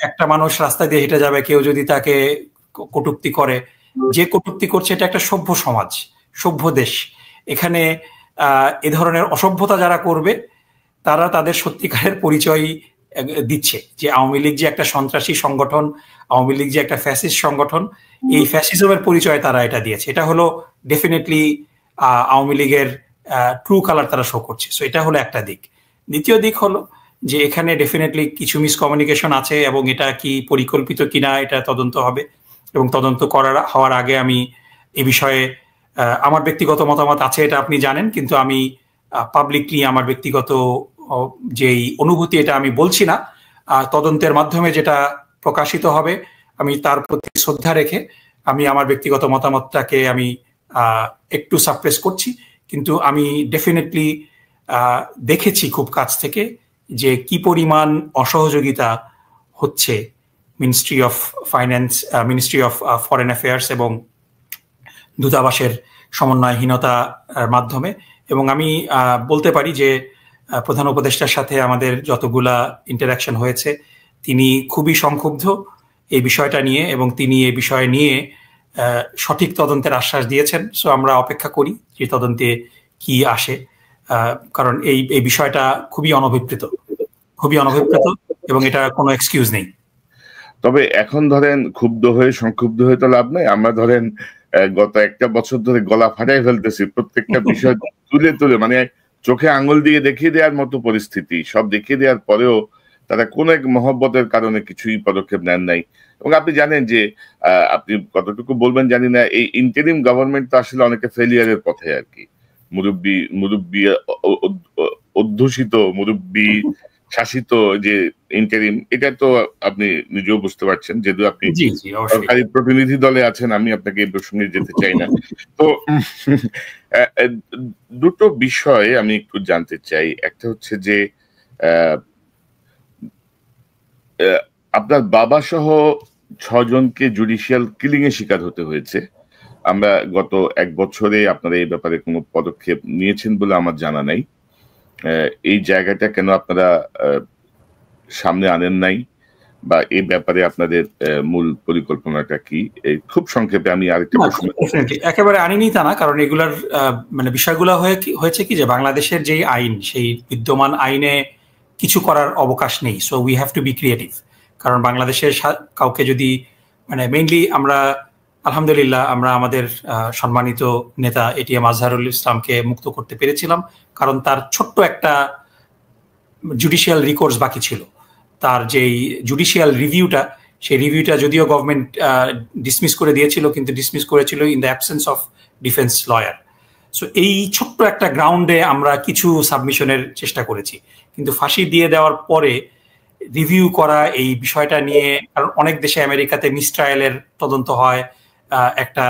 একটা মানুষ রাস্তা দিয়ে হেঁটে যাবে, কেউ যদি তাকে কটূক্তি করে, যে কটূক্তি করছে এটা একটা সভ্য সমাজ, সভ্য দেশ। এখানে এ ধরনের অসভ্যতা যারা করবে তারা তাদের সত্যিকারের পরিচয় দিচ্ছে যে আওয়ামী লীগ যে একটা সন্ত্রাসী সংগঠন, আওয়ামী লীগ যে একটা ফ্যাসিস্ট সংগঠন, এই ফ্যাসিজমের পরিচয় তারা এটা দিয়েছে। এটা হলো ডেফিনেটলি আওয়ামী লীগের ট্রু কালার তারা শো করছে। সো এটা হলো একটা দিক। দ্বিতীয় দিক হলো যে এখানে ডেফিনেটলি কিছু মিসকমিউনিকেশন আছে এবং এটা কি পরিকল্পিত কিনা এটা তদন্ত হবে, এবং তদন্ত হওয়ার আগে আমি এ বিষয়ে আমার ব্যক্তিগত মতামত আছে, এটা আপনি জানেন, কিন্তু আমি পাবলিকলি আমার ব্যক্তিগত যেই অনুভূতি এটা আমি বলছি না। তদন্তের মাধ্যমে যেটা প্রকাশিত হবে আমি তার প্রতি শ্রদ্ধা রেখে আমি আমার ব্যক্তিগত মতামতটাকে আমি একটু সাপ্রেস করছি। কিন্তু আমি ডেফিনেটলি দেখেছি খুব কাছ থেকে যে কি পরিমাণ অসহযোগিতা হচ্ছে ministry of finance, ministry of foreign affairs এবং দূতাবাসের সমন্বয়হীনতার মাধ্যমে। এবং আমি বলতে পারি যে প্রধান উপদেষ্টার সাথে আমাদের যতগুলা ইন্টারাকশন হয়েছে তিনি খুবই সংক্ষুব্ধ এই বিষয়টা নিয়ে, এবং তিনি এই বিষয় নিয়ে সঠিক তদন্তের আশ্বাস দিয়েছেন। সো আমরা অপেক্ষা করি যে তদন্তে কি আসে, কারণ এই বিষয়টা খুবই অনভিপ্রেত এবং এটা কোনো এক্সকিউজ নেই। তবে এখন ধরেন ক্ষুব্ধ হয়ে সংক্ষুব্ধ হয়ে তো লাভ নাই। আমরা ধরেন গত একটা বছর ধরে গলা ফাটাই ফেলতেছি প্রত্যেকটা বিষয় তুলে তুলে, মানে চোখে আঙুল দিয়ে দেখিয়ে দেওয়ার মতো পরিস্থিতি। সব দেখিয়ে দেওয়ার পরেও তারা কোন এক মহব্বতের কারণে কিছুই পদক্ষেপ নেন নাই। এবং আপনি জানেন যে আপনি কতটুকু বলবেন জানি না, এই ইন্টারিম গভর্নমেন্ট তো আসলে অনেকে ফেলিয়ারের পথে আর কি। মুরব্বী অধ্যুষিত, মুরব্বী শাসিত যে ইন্টারিম, এটা তো আপনি নিজেও বুঝতে পারছেন, যেহেতু আপনি সরকারি প্রতিনিধি দলে আছেন। আমি আপনাকে এই প্রসঙ্গে যেতে চাই না। তো দুটো বিষয় আমি একটু জানতে চাই। একটা হচ্ছে যে আপনার বাবা সহ 6 জনকে জুডিশিয়াল কিলিং এর শিকার হতে হয়েছে। আমরা গত 1 বছরে আপনারা এই ব্যাপারে কোনো পদক্ষেপ নিয়েছেন বলে আমার জানা নাই। এই জায়গাটা কেন আপনারা সামনে আনেন নাই, বা এই ব্যাপারে আপনাদের মূল পরিকল্পনাটা কি? খুব সংক্ষেপে আমি আরেকটা প্রশ্ন। একেবারে আনিনি তা না, কারণ এগুলার মানে বিষয়গুলো হয়েছে কি যে বাংলাদেশের যেই আইন, সেই বিদ্যমান আইনে কিছু করার অবকাশ নেই। So we have to be creative. কারণ বাংলাদেশের কাউকে যদি মানে মেইনলি আমরা আলহামদুলিল্লাহ আমরা আমাদের সম্মানিত নেতা এটিএম আজহারুল ইসলামকে মুক্ত করতে পেরেছিলাম, কারণ তার ছোট্ট একটা জুডিশিয়াল রিকোর্স বাকি ছিল। তার যেই জুডিশিয়াল রিভিউটা, সেই রিভিউটা যদিও গভর্নমেন্ট ডিসমিস করে দিয়েছিল, কিন্তু ডিসমিস করেছিল in the absence of defence lawyer. So এই ছোট্ট একটা গ্রাউন্ডে আমরা কিছু সাবমিশনের চেষ্টা করেছি, কিন্তু ফাঁসি দিয়ে দেওয়ার পরে রিভিউ করা এই বিষয়টা নিয়ে, কারণ অনেক দেশে আমেরিকাতে মিসট্রায়ালের তদন্ত হয়, একটা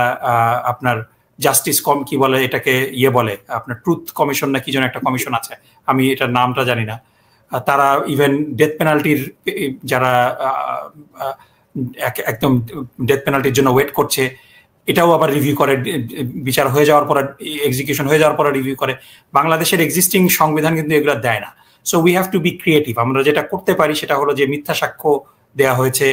আপনার জাস্টিস কি বলে এটাকে, বলে আপনার ট্রুথ কমিশন না কি যেন একটা কমিশন আছে, আমি এটার নামটা জানি না। তারা ইভেন ডেথ পেনাল্টির যারা একদম ডেথ পেনাল্টির জন্য ওয়েট করছে এটাও আবার রিভিউ করে, বিচার হয়ে যাওয়ার পর, এক্সিকিউশন হয়ে যাওয়ার পর রিভিউ করে। বাংলাদেশের এক্সিস্টিং সংবিধান কিন্তু এগুলো দেয় না। So we have to be creative. আমরা যেটা করতে পারি সেটা হলো যে মিথ্যা সাক্ষ্য দেওয়া হয়েছে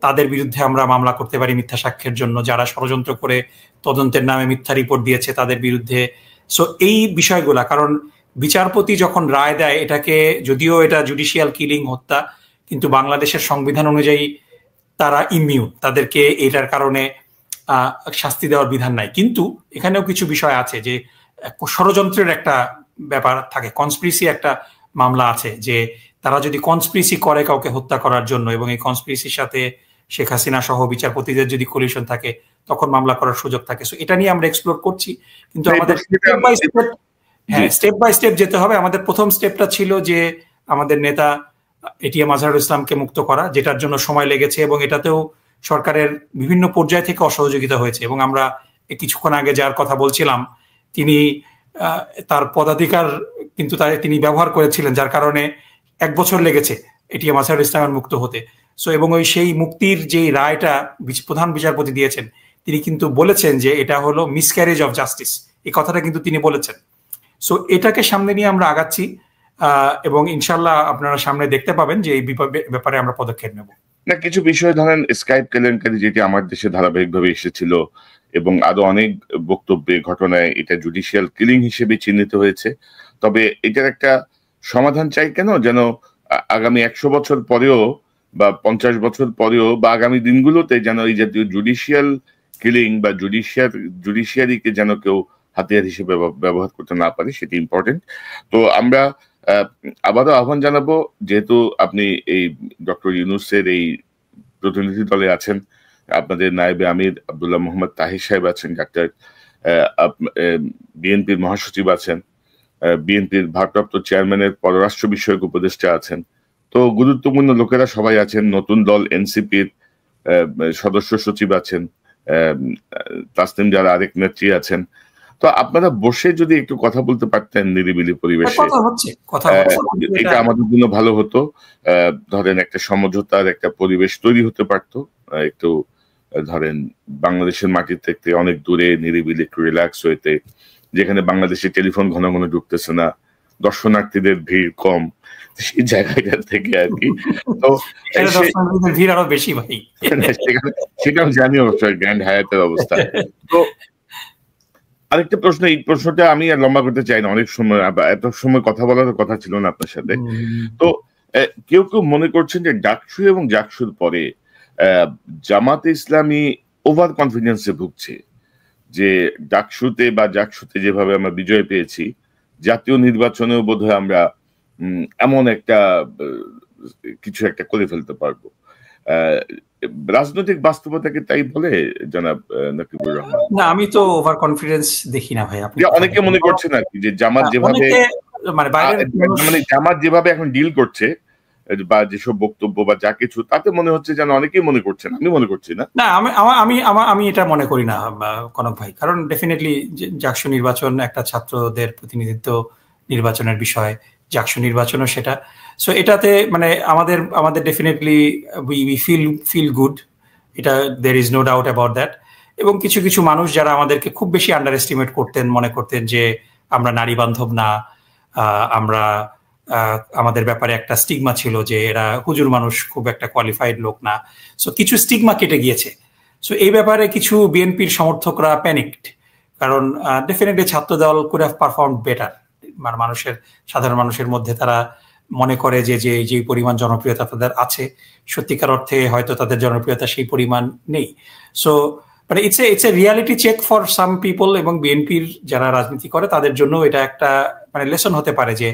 তাদের বিরুদ্ধে আমরা মামলা করতে পারি মিথ্যা সাক্ষ্যের জন্য, যারা ষড়যন্ত্র করে তদন্তের নামে মিথ্যা রিপোর্ট দিয়েছে তাদের বিরুদ্ধে। সো এই বিষয়গুলা, কারণ বিচারপতি যখন রায় দেয় এটাকে, যদিও এটা জুডিশিয়াল কিলিং, হত্যা, কিন্তু বাংলাদেশের সংবিধান অনুযায়ী তারা ইমিউন, তাদেরকে এটার কারণে শাস্তি দেওয়ার বিধান নাই। কিন্তু এখানেও কিছু বিষয় আছে যে ষড়যন্ত্রের একটা ব্যাপার থাকে, কনস্পিরেসি একটা মামলা আছে, যে তারা যদি কনস্পিরেসি করে কাউকে হত্যা করার জন্য এবং এই কনস্পিরেসির সাথে শেখ হাসিনা সহ বিচারপতিদের যদি কোলিশন থাকে তখন মামলা করার সুযোগ থাকে। সো এটা নিয়ে আমরা এক্সপ্লোর করছি, কিন্তু আমাদের স্টেপ বাই স্টেপ যেতে হবে। আমাদের প্রথম স্টেপটা ছিল যে আমাদের নেতা এটিএম আজহারুল ইসলামকে মুক্ত করা, যেটার জন্য সময় লেগেছে এবং এটাতেও সরকারের বিভিন্ন পর্যায় থেকে অসহযোগিতা হয়েছে। এবং আমরা কিছুক্ষণ আগে যার কথা বলছিলাম, তিনি তার পদাধিকার কিন্তু তিনি ব্যবহার করেছিলেন, যার কারণে 1 বছর লেগেছে এটিএম আজহারুল ইসলামের মুক্ত হতে। সো এবং সেই মুক্তির যে রায়টা প্রধান বিচারপতি দিয়েছেন, তিনি কিন্তু বলেছেন যে এটা হলো মিসক্যারেজ অফ জাস্টিস, এই কথাটা কিন্তু তিনি বলেছেন। সো এটাকে সামনে নিয়ে আমরা আগাচ্ছি এবং ইনশাল্লাহ আপনারা সামনে দেখতে পাবেন যে এই ব্যাপারে আমরা পদক্ষেপ নেব। না, কিছু বিষয় ধরেন স্কাইপ কেলেঙ্কারি যেটি আমার দেশে ধারাবাহিকভাবে এসেছিল এবং আরো অনেক বক্তব্যে ঘটনায় এটা জুডিশিয়াল কিলিং হিসেবে চিহ্নিত হয়েছে। তবে এটার একটা সমাধান চাই কেন, যেন আগামী 100 বছর পরেও বা 50 বছর পরেও বা আগামী দিনগুলোতে যেন এই জাতীয় জুডিশিয়াল কিলিং বা জুডিশিয়ারিকে যেন কেউ হাতিয়ার হিসেবে ব্যবহার করতে না পারে, সেটি ইম্পর্টেন্ট। তো আমরা আবারও আহ্বান জানাবো, যেহেতু আপনি এই ডক্টর ইউনূসের এই প্রতিনিধি দলে আছেন, আপনাদের নায়েবে আমির আব্দুল্লাহ মোহাম্মদ তাহির সাহেব আছেন, ডাক্তার বিএনপির মহাসচিব আছেন, বিএনপির ভারপ্রাপ্ত চেয়ারম্যানের পররাষ্ট্র বিষয়ক উপদেষ্টা আছেন, তো গুরুত্বপূর্ণ লোকেরা সবাই আছেন। নতুন দল এনসিপির সদস্য সচিব আছেন, তাসনিম যারা আরেক নেত্রী আছেন। তো আপনারা বসে যদি একটু কথা বলতে পারতেন নিরিবিলি পরিবেশে, এটা আমাদের জন্য ভালো হতো। ধরেন একটা সমঝোতার একটা পরিবেশ তৈরি হতে পারতো, একটু ধরেন বাংলাদেশের মাটির থেকে অনেক দূরে নিরিবিলি একটু রিল্যাক্স হইতে, যেখানে বাংলাদেশে টেলিফোন ঘন ঘন ঢুকতেছে না, দর্শনার্থীদের ভিড় কম, সেই জায়গাটা থেকে আর কি। তো ভিড় আরো বেশি ভাই, সেটাও জানি অবশ্যই গ্র্যান্ড হায়াতের অবস্থা। তো আরেকটা প্রশ্ন, এই প্রশ্নটা আমি আর লম্বা করতে চাই না, অনেক সময় এত সময় কথা বলার কথা ছিল না আপনার সাথে। তো কেউ কেউ মনে করছেন যে ডাকসু এবং জাকসুর পরে জামাতে ইসলামী ওভার কনফিডেন্সে ভুগছে, যে ডাকসুতে বা জাকসুতে যেভাবে আমরা বিজয় পেয়েছি, জাতীয় নির্বাচনেও বোধহয় আমরা এমন একটা কিছু একটা করে ফেলতে পারবো। রাজনৈতিক বাস্তবতাকে তাই বলে জনাব নাকিবুর রহমান? না, আমি তো ওভার কনফিডেন্স দেখি না ভাই। আপনি অনেকে মনে করছেন আর কি যে জামাত যেভাবে মানে জামাত যেভাবে এখন ডিল করছে বা যেসব বক্তব্য বা যা কিছু, তাতে মনে হচ্ছে যেন অনেকেই মনে করছেন, আমি মনে করছি না। না, আমি এটা মনে করি না কনক ভাই, কারণ ডেফিনেটলি জাকসু নির্বাচন একটা ছাত্রদের প্রতিনিধিত্ব নির্বাচনের বিষয়, জাকসু নির্বাচনও সেটা। সো এটাতে মানে আমাদের ডেফিনেটলি উই ফিল গুড, এটা there is no doubt about that. এবং কিছু কিছু মানুষ যারা আমাদেরকে খুব বেশি আন্ডার এস্টিমেট করতেন, মনে করতেন যে আমরা নারী বান্ধব না, আমরা আমাদের ব্যাপারে একটা স্টিগমা ছিল যে এরা হুজুর মানুষ, খুব একটা কোয়ালিফাইড লোক না। সো কিছু স্টিগমা কেটে গিয়েছে। সো এই ব্যাপারে কিছু বিএনপির সমর্থকরা প্যানিকড, কারণ definitely Chhatradal could have perform better. মানে সাধারণ মানুষের মধ্যে তারা মনে করে যে যে পরিমাণ জনপ্রিয়তা তাদের আছে, সত্যিকার অর্থে হয়তো তাদের জনপ্রিয়তা সেই পরিমাণ নেই। সো মানে it's a reality check for some people, এবং বিএনপির যারা রাজনীতি করে তাদের জন্য এটা একটা মানে লেসন হতে পারে যে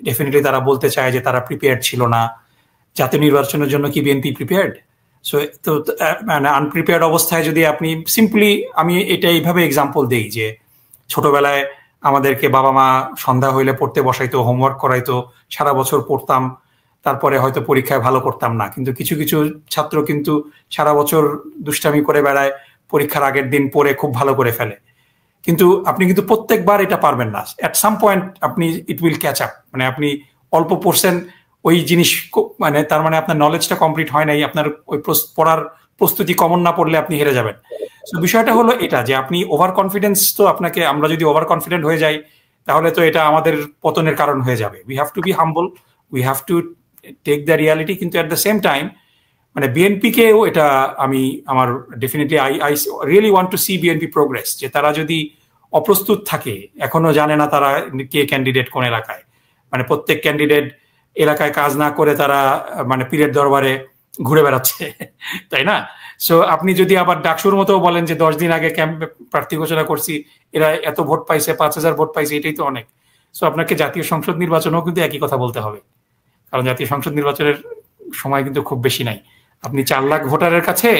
ডেফিনেটলি তারা বলতে চায় যে তারা প্রিপেয়ার্ড ছিল না। জাতীয় নির্বাচনের জন্য কি বিএনপি প্রিপেয়ার্ড? সো তো মানে আনপ্রিপেয়ার্ড অবস্থায় যদি আপনি সিম্পলি, আমি এটা এইভাবে এক্সাম্পল দেই যে ছোটবেলায় আমাদেরকে বাবা মা সন্ধ্যা হইলে পড়তে বসাইতো, হোমওয়ার্ক করাইতো, সারা বছর পড়তাম, তারপরে হয়তো পরীক্ষায় ভালো করতাম না। কিন্তু কিছু কিছু ছাত্র কিন্তু সারা বছর দুষ্টামি করে বেড়ায়, পরীক্ষার আগের দিন পড়ে খুব ভালো করে ফেলে। কিন্তু আপনি কিন্তু প্রত্যেকবার এটা পারবেন না। অ্যাট সাম পয়েন্ট আপনি ইট উইল ক্যাচ আপ, মানে আপনি অল্প পড়ছেন ওই জিনিস, মানে তার মানে আপনার নলেজটা কমপ্লিট হয় নাই, আপনার ওই পড়ার প্রস্তুতি কমন না পড়লে আপনি হেরে যাবেন। তো বিষয়টা হলো এটা যে আপনি ওভার কনফিডেন্স, তো আপনাকে, আমরা যদি ওভার কনফিডেন্ট হয়ে যাই তাহলে তো এটা আমাদের পতনের কারণ হয়ে যাবে। We have to be humble, we have to take the reality. কিন্তু অ্যাট দ্য সেম টাইম মানে বিএনপিকেও এটা আমার definitely I really want to see BNP progress, যে তারা যদি অপ্রস্তুত থাকে, এখনো জানে না তারা কে ক্যান্ডিডেট কোন এলাকায়, মানে প্রত্যেক ক্যান্ডিডেট এলাকায় কাজ না করে তারা মানে পীরের দরবারে ঘুরে বেড়াচ্ছে, তাই না? সো আপনি যদি আবার ডাকসুর মতো বলেন যে 10 দিন আগে ক্যাম্প প্রার্থী ঘোষণা করছি, এরা এত ভোট পাইছে, 5000 ভোট পাইছে, এটাই তো অনেক। সো আপনাকে জাতীয় সংসদ নির্বাচনেও কিন্তু একই কথা বলতে হবে, কারণ জাতীয় সংসদ নির্বাচনের সময় কিন্তু খুব বেশি নাই। আপনি 4 লাখ ভোটারের কাছে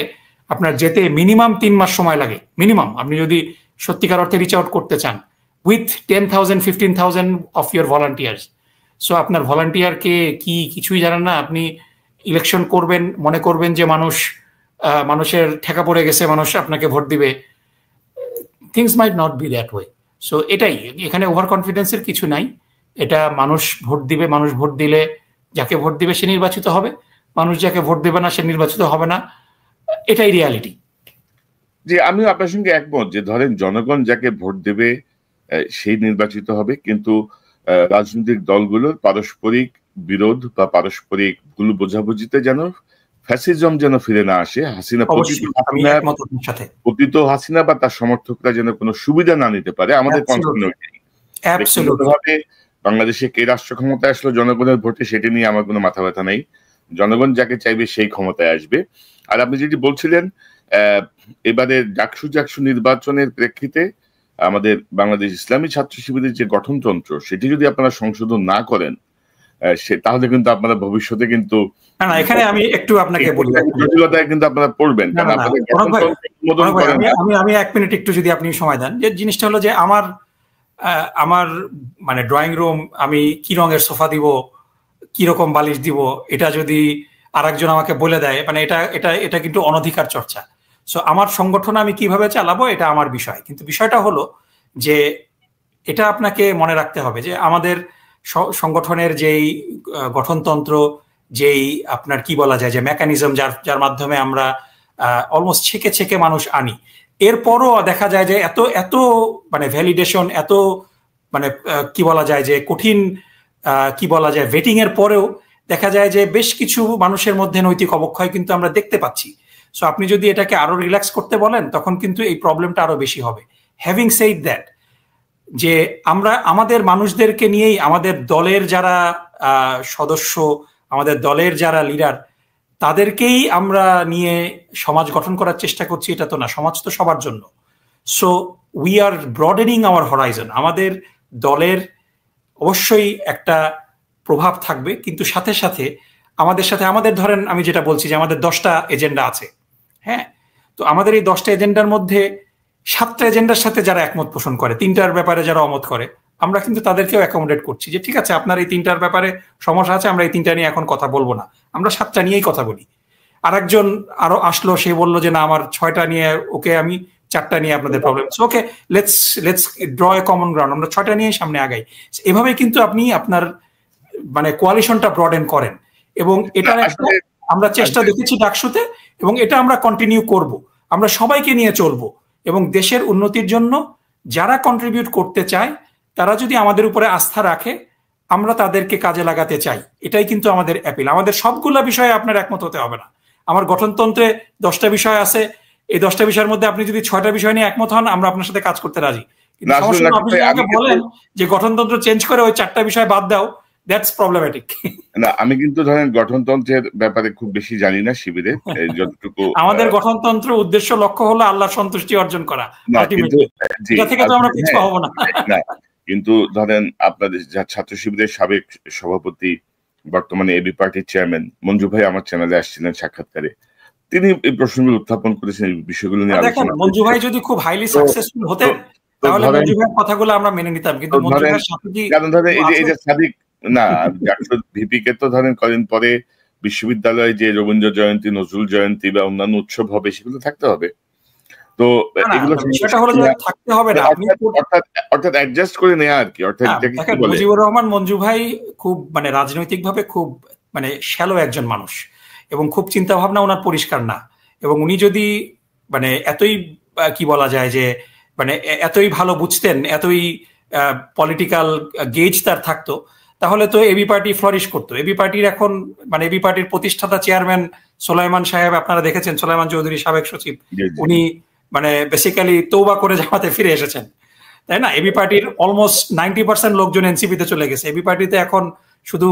আপনার যেতে মিনিমাম 3 মাস সময় লাগে, মিনিমাম, আপনি যদি সত্যিকার অর্থে রিচ আউট করতে চান, with 10,000 15,000 of your volunteers. So আপনার ভলান্টিয়ারকে কি কিছুই জানেন না, আপনি ইলেকশন করবেন, মনে করবেন যে মানুষের ঠেকা পড়ে গেছে, মানুষ আপনাকে ভোট দিবে। Things might not be that way. So এটাই, এখানে ওভার কনফিডেন্সের কিছু নাই। এটা মানুষ ভোট দিবে, মানুষ ভোট দিলে যাকে ভোট দিবে সে নির্বাচিত হবে, মানুষ যাকে ভোট দেবে না সে নির্বাচিত হবে না, এটাই রিয়ালিটি। যে আমিও আপনার সঙ্গে একমত যে ধরেন জনগণ যাকে ভোট দেবে সেই নির্বাচিত হবে, কিন্তু রাজনৈতিক দলগুলোর পারস্পরিক বিরোধ বা পারস্পরিক ভুল বোঝাবুঝিতে যেন ফ্যাসিজম যেন ফিরে না আসে, পতিত হাসিনা বা তার সমর্থকরা যেন কোনো সুবিধা না নিতে পারে, আমাদের ব্যক্তিগতভাবে বাংলাদেশে কে রাষ্ট্র ক্ষমতায় আসলো জনগণের ভোটে সেটি নিয়ে আমার কোনো মাথা ব্যথা নেই, জনগণ যাকে চাইবে সেই ক্ষমতায় আসবে। আর আপনি যেটি বলছিলেন এবারে ডাকসু নির্বাচনের প্রেক্ষিতে আমাদের বাংলাদেশ ইসলামী ছাত্র শিবিরের যে গঠনতন্ত্র সেটি যদি আপনারা সংশোধন না করেন তাহলে কিন্তু আপনারা ভবিষ্যতে কিন্তু এখানে আমি একটু আপনাকে বলি, জটিলতায় কিন্তু আপনারা পড়বেন। আমি 1 মিনিট একটু যদি আপনি সময় দেন, যে জিনিসটা হলো যে আমার মানে ড্রয়িং রুম আমি কি রঙের সোফা দিব, কি রকম বালিশ দিব, এটা যদি আরেকজন আমাকে বলে দেয়, মানে এটা এটা এটা কিন্তু অনধিকার চর্চা। সো আমার সংগঠন আমি কিভাবে চালাবো এটা আমার বিষয়, কিন্তু বিষয়টা হলো যে এটা আপনাকে মনে রাখতে হবে যে আমাদের সংগঠনের যেই গঠনতন্ত্র, যেই আপনার কি বলা যায় যে মেকানিজম, যার মাধ্যমে আমরা অলমোস্ট ছেকে মানুষ আনি, এরপরও দেখা যায় যে এত মানে ভ্যালিডেশন, এত মানে কি বলা যায় যে কঠিন কি বলা যায় ভেটিং এর পরেও দেখা যায় যে বেশ কিছু মানুষের মধ্যে নৈতিক অবক্ষয় কিন্তু আমরা দেখতে পাচ্ছি। সো আপনি যদি এটাকে আরো রিল্যাক্স করতে বলেন তখন কিন্তু এই প্রবলেমটা আরো বেশি হবে। হ্যাভিং সেড দ্যাট, যে আমরা আমাদের মানুষদেরকে নিয়েই, আমাদের দলের যারা সদস্য, আমাদের দলের যারা লিডার, তাদেরকেই আমরা নিয়ে সমাজ গঠন করার চেষ্টা করছি, এটা তো না, সমাজ তো সবার জন্য। So we are broadening our horizon. আমাদের দলের অবশ্যই একটা প্রভাব থাকবে, কিন্তু সাথে সাথে আমাদের ধরেন আমি যেটা বলছি যে আমাদের 10টা এজেন্ডা আছে, হ্যাঁ, তো আমাদের এই 10টা এজেন্ডার মধ্যে 7টা এজেন্ডার সাথে যারা একমত পোষণ করে, 3টার ব্যাপারে যারা অমত করে, আমরা কিন্তু তাদেরকেও অ্যাকোমোডেট করছি যে ঠিক আছে আপনার এই 3টার ব্যাপারে সমস্যা আছে, আমরা এই 3টা নিয়ে এখন কথা বলবো না, আমরা 7টা নিয়েই কথা বলি। আরেকজন আরো আসলো, সে বললো যে না আমার 6টা নিয়ে ওকে, আমি 4টা নিয়ে আপনাদের problem, okay let's draw a common ground, আমরা 6টা নিয়ে সামনে আগাই। এভাবে কিন্তু আপনি আপনার মানে কোয়ালিশনটা ব্রডেন করেন, এবং এটা আমরা চেষ্টা দেখেছি ডাকসুতে, এবং এটা আমরা কন্টিনিউ করব। আমরা সবাইকে নিয়ে চলবো, এবং দেশের উন্নতির জন্য যারা কন্ট্রিবিউট করতে চায় তারা যদি আমাদের উপরে আস্থা রাখে, আমরা তাদেরকে কাজে লাগাতে চাই। এটাই কিন্তু আমাদের অ্যাপিল। আমাদের সবগুলা বিষয়ে আপনার একমত হতে হবে না। আমার গঠনতন্ত্রে 10টা বিষয় আছে, এই 10টা বিষয়ের মধ্যে আপনি যদি 6টা বিষয় নিয়ে একমত হন, আমরা আপনার সাথে কাজ করতে রাজি। কিন্তু আপনি আমাকে বলেন যে গঠনতন্ত্র চেঞ্জ করে ওই 4টা বিষয় বাদ দাও, দ্যাটস প্রবলেমেটিক। না, আমি কিন্তু ধরেন গঠনতন্ত্রের ব্যাপারে খুব বেশি জানি না শিবিরে, যতটুকু আমাদের গঠনতন্ত্র উদ্দেশ্য লক্ষ্য হলো আল্লাহর সন্তুষ্টি অর্জন করা, এটা থেকে তো আমরা পিছপা হব না। কিন্তু ধরেন আপনাদের ছাত্র শিবিরের সাবেক সভাপতি, বর্তমানে এবি পার্টির চেয়ারম্যান মঞ্জু ভাই আমার চ্যানেলে আসছিলেন সাক্ষাৎকারে, তিনি এই প্রশ্নগুলো উত্থাপন করেছেন, এই বিষয়গুলো নিয়ে আলোচনা। মঞ্জু ভাই যদি খুব হাইলি সাকসেসফুল হতেন তাহলে মঞ্জু ভাইয়ের কথাগুলো আমরা মেনে নিতাম, কিন্তু মঞ্জু ভাইয়ের সাথে এই যে সাদিক না ভিপি কে তো ধরেন কদিন পরে বিশ্ববিদ্যালয়ে যে রবীন্দ্র জয়ন্তী, নজরুল জয়ন্তী বা অন্যান্য উৎসব হবে, সেগুলো থাকতে হবে। তো এগুলো থাকতে হবে না, অর্থাৎ অ্যাডজাস্ট করে নেওয়া আর কি। অর্থাৎ মুজিবুর রহমান মঞ্জু ভাই খুব মানে রাজনৈতিকভাবে খুব মানে শ্যালো একজন মানুষ, এবং খুব চিন্তা ভাবনা ওনার পরিষ্কার না, এবং উনি যদি মানে এতই কি বলা যায় যে মানে এতই ভালো বুঝতেন, এতই পলিটিক্যাল গেজ তার থাকতো, তাহলে তো এবি পার্টি ফ্লরিশ করতো। এবি পার্টির এখন মানে এবি পার্টির প্রতিষ্ঠাতা চেয়ারম্যান সোলাইমান সাহেব, আপনারা দেখেছেন সোলাইমান চৌধুরী সাবেক সচিব, উনি মানে বেসিক্যালি তৌবা করে জামাতে ফিরে এসেছেন, তাই না? এবি পার্টির অলমোস্ট 90% লোকজন এনসিপিতে চলে গেছে। এবি পার্টিতে এখন শুধু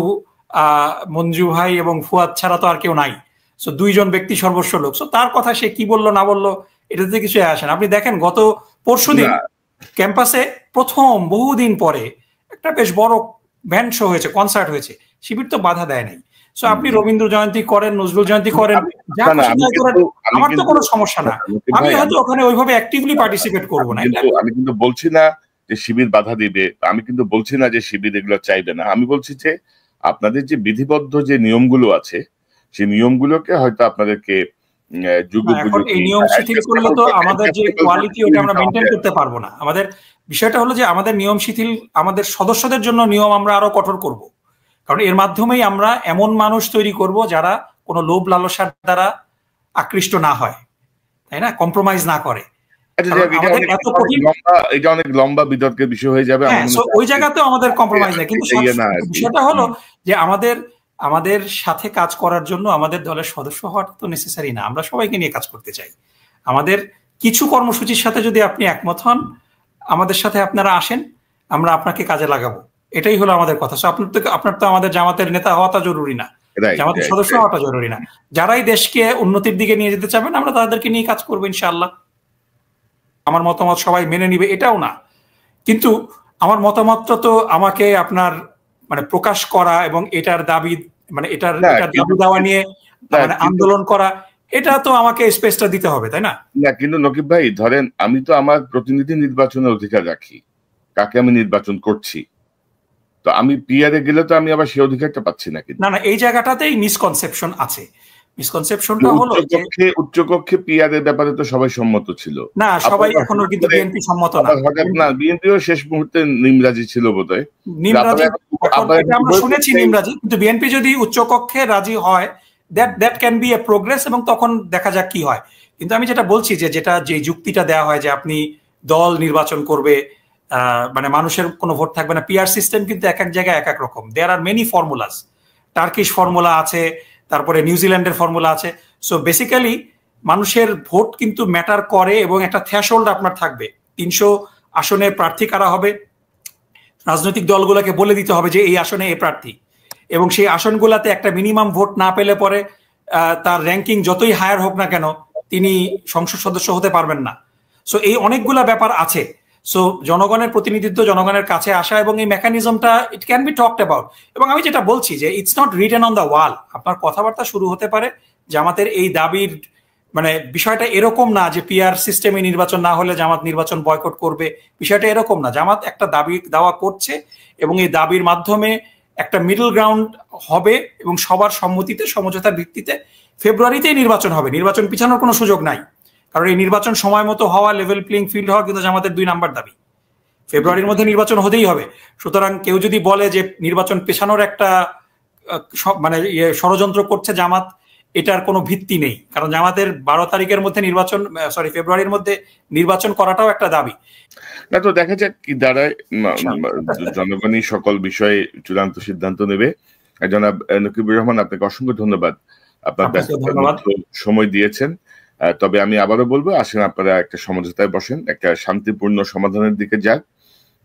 মঞ্জু ভাই এবং ফুয়াদ ছাড়া তো আর কেউ নাই। সো দুইজন ব্যক্তি সর্বস্ব লোক। সো তার কথা সে কি বললো না বললো এটাতে কিছু আসে না। আপনি দেখেন গত পরশুদিন ক্যাম্পাসে প্রথম বহুদিন পরে একটা বেশ বড় ব্যান্ড শো হয়েছে, কনসার্ট হয়েছে, শিবির তো বাধা দেয় নাই। সো আপনি রবীন্দ্র জয়ন্তী করেন, নজরুল জয়ন্তী করেন, যা খুশি তাই করেন, আমার তো কোনো সমস্যা না। আমি হয়তো ওখানে ওইভাবে অ্যাক্টিভলি পার্টিসিপেট করবো না। আমি কিন্তু বলছি না যে শিবির বাধা দিবে, আমি কিন্তু বলছি না যে শিবির এগুলো চাইবে না। আমি বলছি যে আপনাদের যে বিধিবদ্ধ যে নিয়মগুলো আছে সেই নিয়মগুলোকে হয়তো আপনাদেরকে এই নিয়ম শিথিল করলে তো আমাদের যে কোয়ালিটি ওটা আমরা মেনটেন করতে পারবো না। আমাদের বিষয়টা হলো যে আমাদের নিয়ম শিথিল, আমাদের সদস্যদের জন্য নিয়ম আমরা আরো কঠোর করব, কারণ এর মাধ্যমেই আমরা এমন মানুষ তৈরি করব যারা কোনো লোভ লালসার দ্বারা আকৃষ্ট না হয়, তাই না, কম্প্রোমাইজ না করে। এটা অনেক লম্বা বিতর্কের বিষয় হয়ে যাবে। ওই জায়গাতেও আমাদের কম্প্রোমাইজ নেই, কিন্তু বিষয়টা হলো যে আমাদের সাথে কাজ করার জন্য আমাদের দলের সদস্য হওয়াটা তো নেসেসারি না। আমরা সবাইকে নিয়ে কাজ করতে চাই। আমাদের কিছু কর্মসূচির সাথে যদি আপনি একমত হন, আমাদের সাথে আপনারা আসেন, আমরা আপনাকে কাজে লাগাবো, এটাই হলো আমাদের কথা। আপনার তো আমাদের জামাতের নেতা হওয়াটা জরুরি না, জামাতের সদস্য হওয়াটা জরুরি না। যারাই দেশকে উন্নতির দিকে নিয়ে যেতে চাবেন আমরা তাদেরকে নিয়ে কাজ করবো ইনশাআল্লাহ। আমার মতামত সবাই মেনে নিবে এটাও না, কিন্তু আমার মতামতটা তো আমাকে আপনার মানে প্রকাশ করা এবং এটার দাবি মানে এটার দাবি দেওয়া নিয়ে মানে আন্দোলন করা, এটা তো আমাকে স্পেসটা দিতে হবে, তাই না? না, কিন্তু নকিব ভাই ধরেন আমি তো আমার প্রতিনিধি নির্বাচনের অধিকার রাখি, কাকে আমি নির্বাচন করছি। তো আমি পিআরে গেলে তো আমি আবার সেই অধিকারটা পাচ্ছি না। কিন্তু না, এই জায়গাটাতেই মিসকনসেপশন আছে। মিসকনসেপশনটা হলো উচ্চকক্ষে পিআরের ব্যাপারে তো সবাই সম্মত ছিল না, সবাই এখনো কিন্তু বিএনপি সম্মত না। হঠাৎ না, বিএনপিও শেষ মুহূর্তে নিমরাজি ছিল বোধহয়। আমরা শুনেছি নিমরাজি, কিন্তু বিএনপি যদি উচ্চকক্ষে রাজি হয় that can B A progress, এবং তখন দেখা যাক কি হয়। কিন্তু আমি যেটা বলছি যে যে যুক্তিটা দেওয়া হয় যে আপনি দল নির্বাচন করবে, মানে মানুষের কোনো ভোট থাকবে না, পিআর সিস্টেম কিন্তু এক এক জায়গায় এক এক রকম। There are many formulas, Turkish formula আছে, তারপরে নিউজিল্যান্ডের ফর্মুলা আছে। সো বেসিক্যালি মানুষের ভোট কিন্তু ম্যাটার করে, এবং একটা থ্রেশহোল্ড আপনার থাকবে। 300 আসনে প্রার্থী কারা হবে, রাজনৈতিক দলগুলোকে বলে দিতে হবে যে এই আসনে এই প্রার্থী, এবং সেই আসনগুলোতে একটা মিনিমাম ভোট না পেলে পরে তার র্যাঙ্কিং যতই হায়ার হোক না কেন তিনি সংসদ সদস্য হতে পারবেন না। সো এই অনেকগুলা ব্যাপার আছে। সো জনগণের প্রতিনিধিত্ব, জনগণের কাছে আসা, এবং এই মেকানিজমটা it can be talked about. এবং আমি যেটা বলছি যে it's not written on the wall. আপনার কথাবার্তা শুরু হতে পারে জামাতের এই দাবির মানে বিষয়টা এরকম না যে পিআর সিস্টেমে নির্বাচন না হলে জামাত নির্বাচন বয়কট করবে, বিষয়টা এরকম না। জামাত একটা দাবি দাওয়া করছে এবং এই দাবির মাধ্যমে একটা মিডল গ্রাউন্ড হবে, এবং সবার সম্মতিতে সমঝোতার ভিত্তিতে ফেব্রুয়ারিতেই নির্বাচন হবে। নির্বাচন পিছানোর কোনো সুযোগ নাই, কারণ এই নির্বাচন সময় মতো হওয়া, লেভেল প্লেইং ফিল্ড হওয়া কিন্তু জামাতের 2 নাম্বার দাবি। ফেব্রুয়ারির মধ্যে নির্বাচন হতেই হবে। সুতরাং কেউ যদি বলে যে নির্বাচন পেছানোর একটা মানে ষড়যন্ত্র করছে জামাত, এটার কোনো ভিত্তি নেই, কারণ জামাতের 12 তারিখের মধ্যে নির্বাচন, ফেব্রুয়ারির মধ্যে নির্বাচন করাটাও একটা দাবি। না, তো দেখা যাক কি দাঁড়ায়। জনগণই সকল বিষয়ে চূড়ান্ত সিদ্ধান্ত নেবে। জনাব নকিবুর রহমান, আপনাকে অসংখ্য ধন্যবাদ, আপনার সময় দিয়েছেন। তবে আমি আবারও বলবো, আসেন আপনারা একটা সমঝোতায় বসেন, একটা শান্তিপূর্ণ সমাধানের দিকে যাক।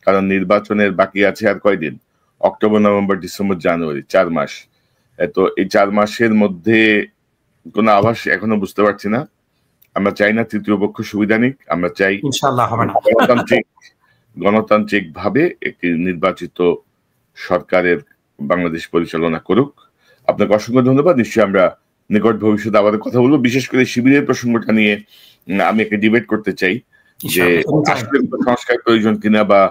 কারণ নির্বাচনের বাকি আছে আর কয়দিন? অক্টোবর, নভেম্বর, ডিসেম্বর, জানুয়ারি, 4 মাস। তো এই 4 মাসের মধ্যে কোনো আভাস এখনো বুঝতে পারছি না। আমরা চাই না তৃতীয় পক্ষ সুবিধা নিক, আমরা চাই গণতান্ত্রিক ভাবে একটি নির্বাচিত সরকারের বাংলাদেশ পরিচালনা করুক। আপনাকে অসংখ্য ধন্যবাদ। নিশ্চয়ই আমরা নিকট ভবিষ্যতে আবার কথা বলবো। বিশেষ করে শিবিরের প্রসঙ্গটা নিয়ে আমি একটা ডিবেট করতে চাই যে আসলে সংস্কার প্রয়োজন কিনা বা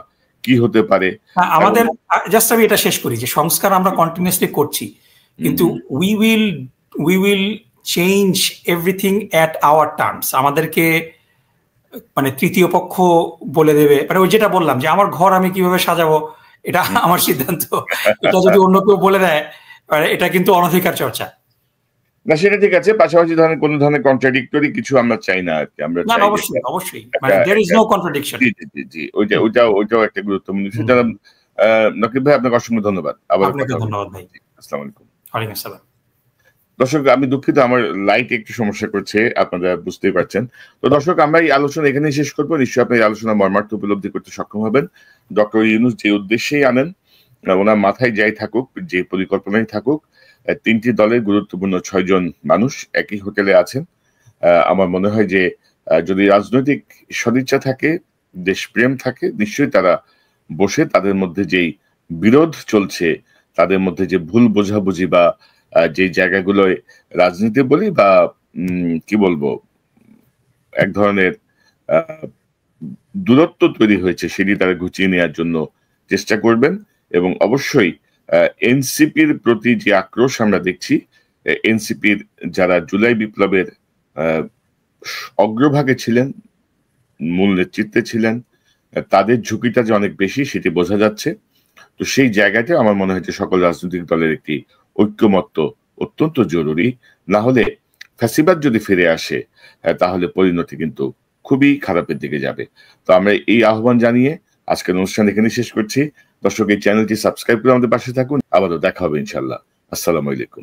কি হতে পারে। আমাদের জাস্ট আমি এটা শেষ করি যে সংস্কার আমরা কন্টিনিউয়াসলি করছি, কিন্তু we will change everything at hour terms. আমাদেরকে মানে তৃতীয় পক্ষ বলে দেবে, মানে ওই যেটা বললাম যে আমার ঘর আমি কিভাবে সাজাবো এটা আমার সিদ্ধান্ত, এটা যদি অন্য কেউ বলে দেয় এটা কিন্তু অনধিকার চর্চা। না, সেটা ঠিক আছে। পাশাপাশি ধরনের কোন ধরনের কন্ট্রাডিক্টরি কিছু আমরা চাই না আর কি। আমরা চাই অবশ্যই মানে देयर इज নো কন্ট্রাডিকশন। জি, ওইটাও একটা গুরুত্বপূর্ণ বিষয়। জনাব নকিব ভাই, আপনাকে অসংখ্য ধন্যবাদ। আপনাকে ধন্যবাদ ভাই। আসসালামু আলাইকুম। ওয়ালাইকুম আসসালাম। দর্শক, আমি দুঃখিত, আমার লাইট একটু সমস্যা করছে, আপনারা বুঝতেই পারছেন। তো দর্শক, আমরা এই আলোচনা এখানেই শেষ করবো। নিশ্চয়ই আপনি এই আলোচনা মর্মার্থ উপলব্ধি করতে সক্ষম হবেন। ডক্টর ইউনূস যে উদ্দেশ্যেই আনেন ওনার মাথায় যাই থাকুক, যে পরিকল্পনাই থাকুক, তিনটি দলের গুরুত্বপূর্ণ 6 জন মানুষ একই হোটেলে আছেন। আমার মনে হয় যে যদি রাজনৈতিক সদিচ্ছা থাকে, দেশপ্রেম থাকে, নিশ্চয়ই তারা বসে তাদের মধ্যে যেই বিরোধ চলছে, তাদের মধ্যে যে ভুল বোঝাবুঝি বা যে জায়গাগুলোয় রাজনীতি বলি বা কি বলবো এক ধরনের দূরত্ব তৈরি হয়েছে, সেটি তারা ঘুচিয়ে নেওয়ার জন্য চেষ্টা করবেন। এবং অবশ্যই এনসিপির প্রতি যে আক্রোশ আমরা দেখছি, এনসিপির যারা জুলাই বিপ্লবের অগ্রভাগে ছিলেন, মূল নেতৃত্বে ছিলেন, তাদের ঝুঁকিটা যে অনেক বেশি সেটি বোঝা যাচ্ছে। তো সেই জায়গাটা আমার মনে হয় যে সকল রাজনৈতিক দলের একটি ঐক্যমত্য অত্যন্ত জরুরি। না হলে ফ্যাসিবাদ যদি ফিরে আসে, তাহলে পরিণতি কিন্তু খুবই খারাপের দিকে যাবে। তো আমরা এই আহ্বান জানিয়ে আজকের অনুষ্ঠান এখানে শেষ করছি। দর্শক, এই চ্যানেলটি সাবস্ক্রাইব করে আমাদের পাশে থাকুন। আবারও দেখা হবে ইনশাল্লাহ। আসসালামু আলাইকুম।